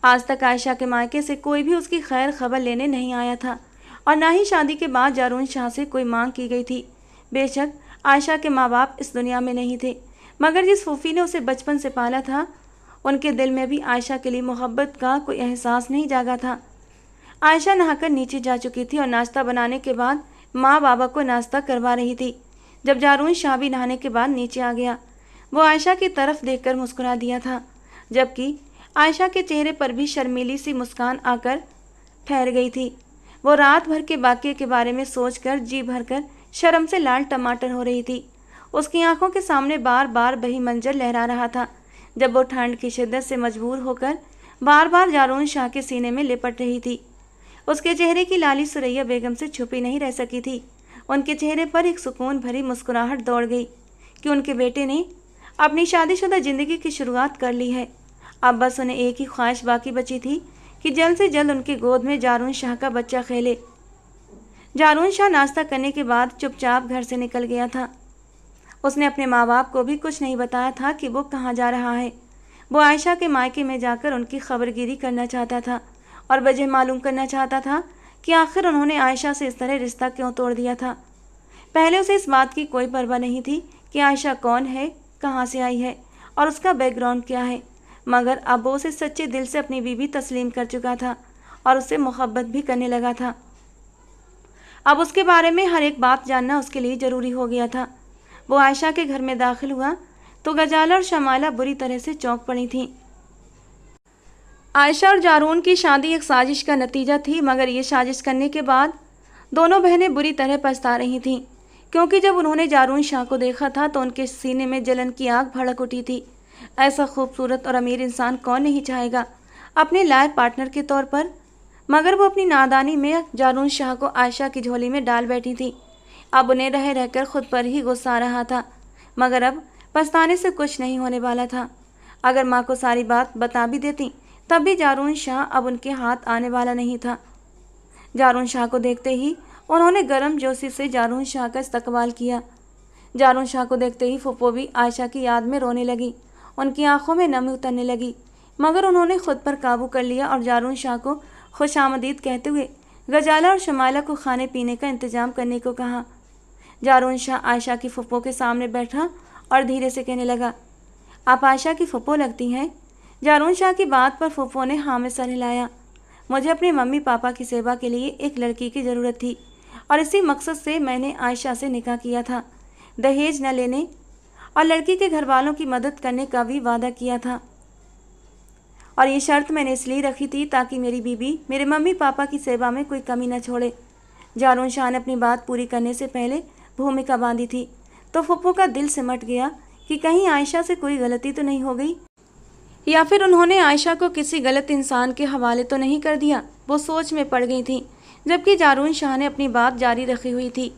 आज तक आयशा के मायके से कोई भी उसकी खैर खबर लेने नहीं आया था और ना ही शादी के बाद जारून शाह से कोई मांग की गई थी। बेशक आयशा के माँ बाप इस दुनिया में नहीं थे, मगर जिस फूफी ने उसे बचपन से पाला था उनके दिल में भी आयशा के लिए मोहब्बत का कोई एहसास नहीं जागा था। आयशा नहाकर नीचे जा चुकी थी और नाश्ता बनाने के बाद माँ बाबा को नाश्ता करवा रही थी। जब जारून शाह भी नहाने के बाद नीचे आ गया, वो आयशा की तरफ देखकर मुस्कुरा दिया था, जबकि आयशा के चेहरे पर भी शर्मीली सी मुस्कान आकर ठहर गई थी। वो रात भर के वाक़ये के बारे में सोचकर जी भरकर शर्म से लाल टमाटर हो रही थी। उसकी आंखों के सामने बार बार वही मंजर लहरा रहा था जब वो ठंड की शिद्दत से मजबूर होकर बार बार जारून शाह के सीने में लिपट रही थी। उसके चेहरे की लाली सुरैया बेगम से छुपी नहीं रह सकी थी। उनके चेहरे पर एक सुकून भरी मुस्कुराहट दौड़ गई कि उनके बेटे ने अपनी शादीशुदा जिंदगी की शुरुआत कर ली है। अब बस उन्हें एक ही ख्वाहिश बाकी बची थी कि जल्द से जल्द उनकी गोद में जारून शाह का बच्चा खेले। जारून शाह नाश्ता करने के बाद चुपचाप घर से निकल गया था। उसने अपने माँ बाप को भी कुछ नहीं बताया था कि वो कहाँ जा रहा है। वो आयशा के मायके में जाकर उनकी खबरगिरी करना चाहता था और वजह मालूम करना चाहता था कि आखिर उन्होंने आयशा से इस तरह रिश्ता क्यों तोड़ दिया था। पहले उसे इस बात की कोई परवाह नहीं थी कि आयशा कौन है, कहाँ से आई है और उसका बैकग्राउंड क्या है, मगर अब वो उसे सच्चे दिल से अपनी बीवी तस्लीम कर चुका था और उससे मोहब्बत भी करने लगा था। अब उसके बारे में हर एक बात जानना उसके लिए ज़रूरी हो गया था। वो आयशा के घर में दाखिल हुआ तो गजाला और शमाला बुरी तरह से चौंक पड़ी थीं। आयशा और जारून की शादी एक साजिश का नतीजा थी, मगर ये साजिश करने के बाद दोनों बहनें बुरी तरह पछता रही थीं, क्योंकि जब उन्होंने जारून शाह को देखा था तो उनके सीने में जलन की आग भड़क उठी थी। ऐसा खूबसूरत और अमीर इंसान कौन नहीं चाहेगा अपने लायक पार्टनर के तौर पर, मगर वो अपनी नादानी में जारून शाह को आयशा की झोली में डाल बैठी थी। अब उन्हें रह रहकर खुद पर ही गुस्सा आ रहा था, मगर अब पछताने से कुछ नहीं होने वाला था। अगर माँ को सारी बात बता भी देती तब भी जारून शाह अब उनके हाथ आने वाला नहीं था। जारून शाह को देखते ही उन्होंने गर्म जोशी से जारून शाह का इस्तकबाल किया। जारून शाह को देखते ही फुप्पो भी आयशा की याद में रोने लगी। उनकी आंखों में नमी उतरने लगी, मगर उन्होंने खुद पर काबू कर लिया और जारून शाह को खुशामदीद कहते हुए गजाला और शमाला को खाने पीने का इंतजाम करने को कहा। जारून शाह आयशा की फुप्पो के सामने बैठा और धीरे से कहने लगा, आप आयशा की फुप्पो लगती हैं। जारून शाह की बात पर फुप्पो ने हाँ में सर हिलाया। मुझे अपने मम्मी पापा की सेवा के लिए एक लड़की की ज़रूरत थी और इसी मकसद से मैंने आयशा से निकाह किया था। दहेज न लेने और लड़की के घर वालों की मदद करने का भी वादा किया था, और ये शर्त मैंने इसलिए रखी थी ताकि मेरी बीबी मेरे मम्मी पापा की सेवा में कोई कमी न छोड़े। जारून शाह ने अपनी बात पूरी करने से पहले भूमिका बांधी थी तो फुप्पो का दिल सिमट गया कि कहीं आयशा से कोई गलती तो नहीं हो गई, या फिर उन्होंने आयशा को किसी गलत इंसान के हवाले तो नहीं कर दिया। वो सोच में पड़ गई थी, जबकि जारून शाह ने अपनी बात जारी रखी हुई थी।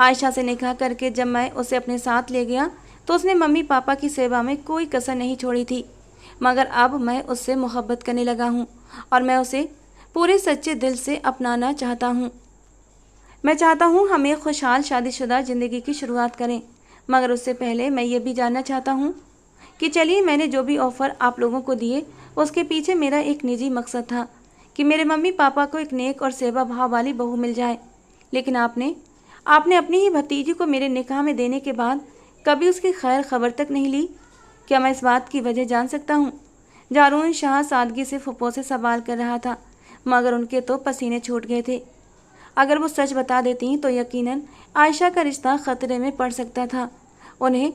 आयशा से निकाह करके जब मैं उसे अपने साथ ले गया तो उसने मम्मी पापा की सेवा में कोई कसर नहीं छोड़ी थी, मगर अब मैं उससे मोहब्बत करने लगा हूँ और मैं उसे पूरे सच्चे दिल से अपनाना चाहता हूँ। मैं चाहता हूँ हम एक खुशहाल शादीशुदा ज़िंदगी की शुरुआत करें, मगर उससे पहले मैं ये भी जानना चाहता हूँ कि चलिए मैंने जो भी ऑफ़र आप लोगों को दिए उसके पीछे मेरा एक निजी मकसद था कि मेरे मम्मी पापा को एक नेक और सेवा भाव वाली बहू मिल जाए, लेकिन आपने अपनी ही भतीजी को मेरे निकाह में देने के बाद कभी उसकी खैर खबर तक नहीं ली। क्या मैं इस बात की वजह जान सकता हूँ? जारून शाह सादगी से फुप्पो से सवाल कर रहा था, मगर उनके तो पसीने छूट गए थे। अगर वो सच बता देती तो यकीनन आयशा का रिश्ता खतरे में पड़ सकता था। उन्हें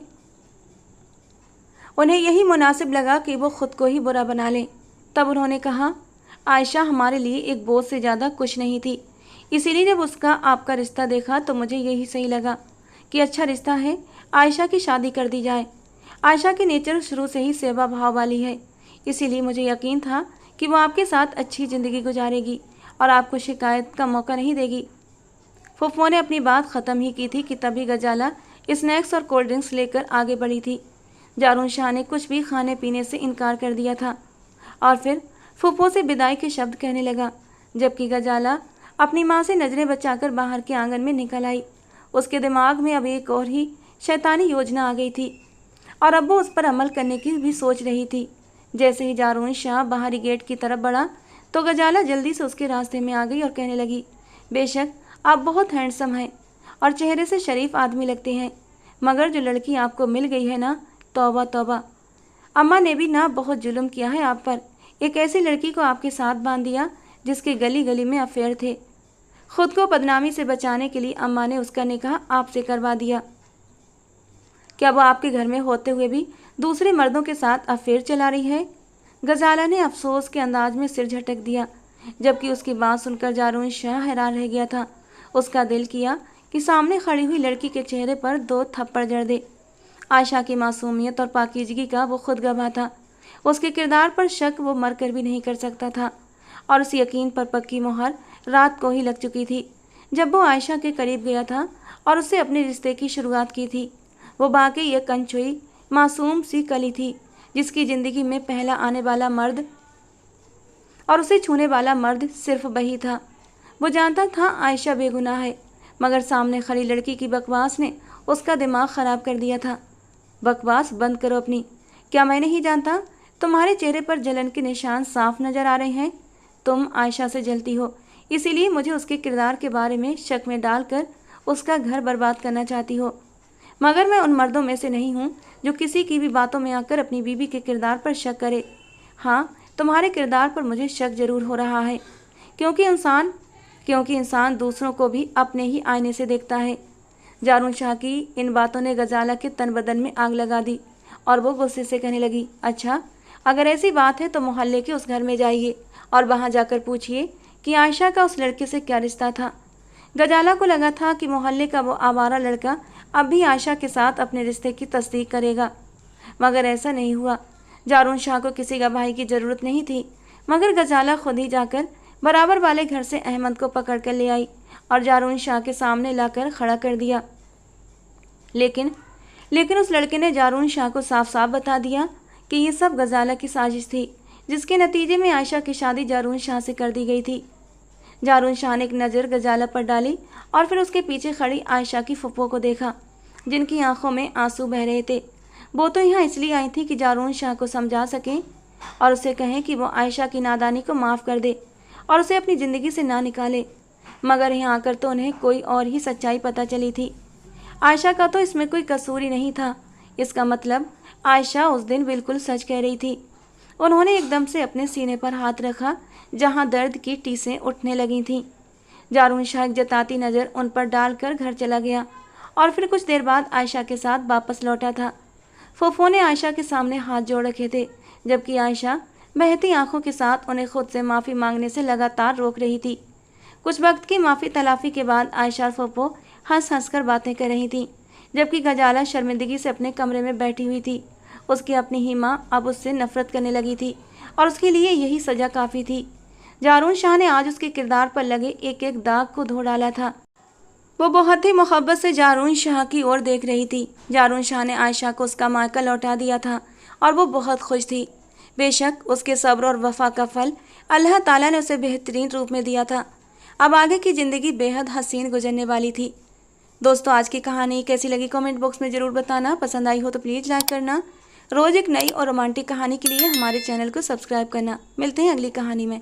यही मुनासिब लगा कि वो खुद को ही बुरा बना लें। तब उन्होंने कहा, आयशा हमारे लिए एक बोझ से ज़्यादा कुछ नहीं थी, इसीलिए जब उसका आपका रिश्ता देखा तो मुझे यही सही लगा कि अच्छा रिश्ता है, आयशा की शादी कर दी जाए। आयशा की नेचर शुरू से ही सेवा भाव वाली है, इसीलिए मुझे यकीन था कि वो आपके साथ अच्छी ज़िंदगी गुजारेगी और आपको शिकायत का मौका नहीं देगी। फुप्पो ने अपनी बात ख़त्म ही की थी कि तभी गजाला स्नैक्स और कोल्ड ड्रिंक्स लेकर आगे बढ़ी थी। जारून शाह ने कुछ भी खाने पीने से इनकार कर दिया था और फिर फुप्पो से विदाई के शब्द कहने लगा, जबकि गजाला अपनी माँ से नज़रें बचाकर बाहर के आंगन में निकल आई। उसके दिमाग में अब एक और ही शैतानी योजना आ गई थी और अब वो उस पर अमल करने की भी सोच रही थी। जैसे ही जारून शाह बाहरी गेट की तरफ बढ़ा तो गजाला जल्दी से उसके रास्ते में आ गई और कहने लगी, बेशक आप बहुत हैंडसम हैं और चेहरे से शरीफ आदमी लगते हैं, मगर जो लड़की आपको मिल गई है ना, तौबा तौबा, अम्मा ने भी ना बहुत जुल्म किया है आप पर। एक ऐसी लड़की को आपके साथ बांध दिया जिसके गली गली में अफेयर थे। खुद को बदनामी से बचाने के लिए अम्मा ने उसका निकाह आपसे करवा दिया। क्या वो आपके घर में होते हुए भी दूसरे मर्दों के साथ अफेयर चला रही है? गजाला ने अफसोस के अंदाज में सिर झटक दिया, जबकि उसकी बात सुनकर जारून शाह हैरान रह गया था। उसका दिल किया कि सामने खड़ी हुई लड़की के चेहरे पर 2 थप्पड़ जड़ दे, आयशा की मासूमियत और पाकीज़गी का वो खुद गवाह था। उसके किरदार पर शक वो मरकर भी नहीं कर सकता था, और उस यकीन पर पक्की मोहर रात को ही लग चुकी थी जब वो आयशा के करीब गया था और उससे अपने रिश्ते की शुरुआत की थी। वो वाकई एक अनछुई मासूम सी कली थी जिसकी ज़िंदगी में पहला आने वाला मर्द और उसे छूने वाला मर्द सिर्फ वही था। वो जानता था आयशा बेगुनाह है, मगर सामने खड़ी लड़की की बकवास ने उसका दिमाग ख़राब कर दिया था। बकवास बंद करो अपनी। क्या मैं नहीं जानता? तुम्हारे चेहरे पर जलन के निशान साफ नज़र आ रहे हैं। तुम आयशा से जलती हो, इसीलिए मुझे उसके किरदार के बारे में शक में डालकर उसका घर बर्बाद करना चाहती हो। मगर मैं उन मर्दों में से नहीं हूँ जो किसी की भी बातों में आकर अपनी बीवी के किरदार पर शक करे। हाँ, तुम्हारे किरदार पर मुझे शक जरूर हो रहा है, क्योंकि इंसान दूसरों को भी अपने ही आईने से देखता है। जारून शाह की इन बातों ने गजाला के तन बदन में आग लगा दी और वो गुस्से से कहने लगी, अच्छा, अगर ऐसी बात है तो मोहल्ले के उस घर में जाइए और वहाँ जाकर पूछिए कि आयशा का उस लड़के से क्या रिश्ता था। गजाला को लगा था कि मोहल्ले का वो आवारा लड़का अब भी आयशा के साथ अपने रिश्ते की तस्दीक करेगा, मगर ऐसा नहीं हुआ। जारून शाह को किसी गवाही की ज़रूरत नहीं थी, मगर गजाला खुद ही जाकर बराबर वाले घर से अहमद को पकड़ कर ले आई और जारून शाह के सामने लाकर खड़ा कर दिया। लेकिन उस लड़के ने जारून शाह को साफ साफ बता दिया कि ये सब गजाला की साजिश थी, जिसके नतीजे में आयशा की शादी जारून शाह से कर दी गई थी। जारून शाह ने एक नज़र गजाला पर डाली और फिर उसके पीछे खड़ी आयशा की फुप्पो को देखा, जिनकी आंखों में आंसू बह रहे थे। वो तो यहाँ इसलिए आई थी कि जारून शाह को समझा सकें और उसे कहें कि वो आयशा की नादानी को माफ़ कर दे और उसे अपनी ज़िंदगी से ना निकाले, मगर यहाँ आकर तो उन्हें कोई और ही सच्चाई पता चली थी। आयशा का तो इसमें कोई कसूर ही नहीं था। इसका मतलब आयशा उस दिन बिल्कुल सच कह रही थी। उन्होंने एकदम से अपने सीने पर हाथ रखा जहाँ दर्द की टीसें उठने लगी थीं। जारून शाह एक जताती नज़र उन पर डालकर घर चला गया और फिर कुछ देर बाद आयशा के साथ वापस लौटा था। फूफो ने आयशा के सामने हाथ जोड़ रखे थे, जबकि आयशा बहती आंखों के साथ उन्हें खुद से माफ़ी मांगने से लगातार रोक रही थी। कुछ वक्त की माफ़ी तलाफ़ी के बाद आयशा और फूफो हंस हंस कर बातें कर रही थीं, जबकि गजाला शर्मिंदगी से अपने कमरे में बैठी हुई थी। उसकी अपनी ही माँ अब उससे नफरत करने लगी थी और उसके लिए यही सज़ा काफ़ी थी। जारून शाह ने आज उसके किरदार पर लगे एक एक दाग को धो डाला था। वो बहुत ही मोहब्बत से जारून शाह की ओर देख रही थी। जारून शाह ने आयशा को उसका मायका लौटा दिया था और वो बहुत खुश थी। बेशक उसके सब्र और वफा का फल अल्लाह ताला ने उसे बेहतरीन रूप में दिया था। अब आगे की ज़िंदगी बेहद हसीन गुजरने वाली थी। दोस्तों, आज की कहानी कैसी लगी कमेंट बॉक्स में ज़रूर बताना। पसंद आई हो तो प्लीज़ लाइक करना। रोज़ एक नई और रोमांटिक कहानी के लिए हमारे चैनल को सब्सक्राइब करना। मिलते हैं अगली कहानी में।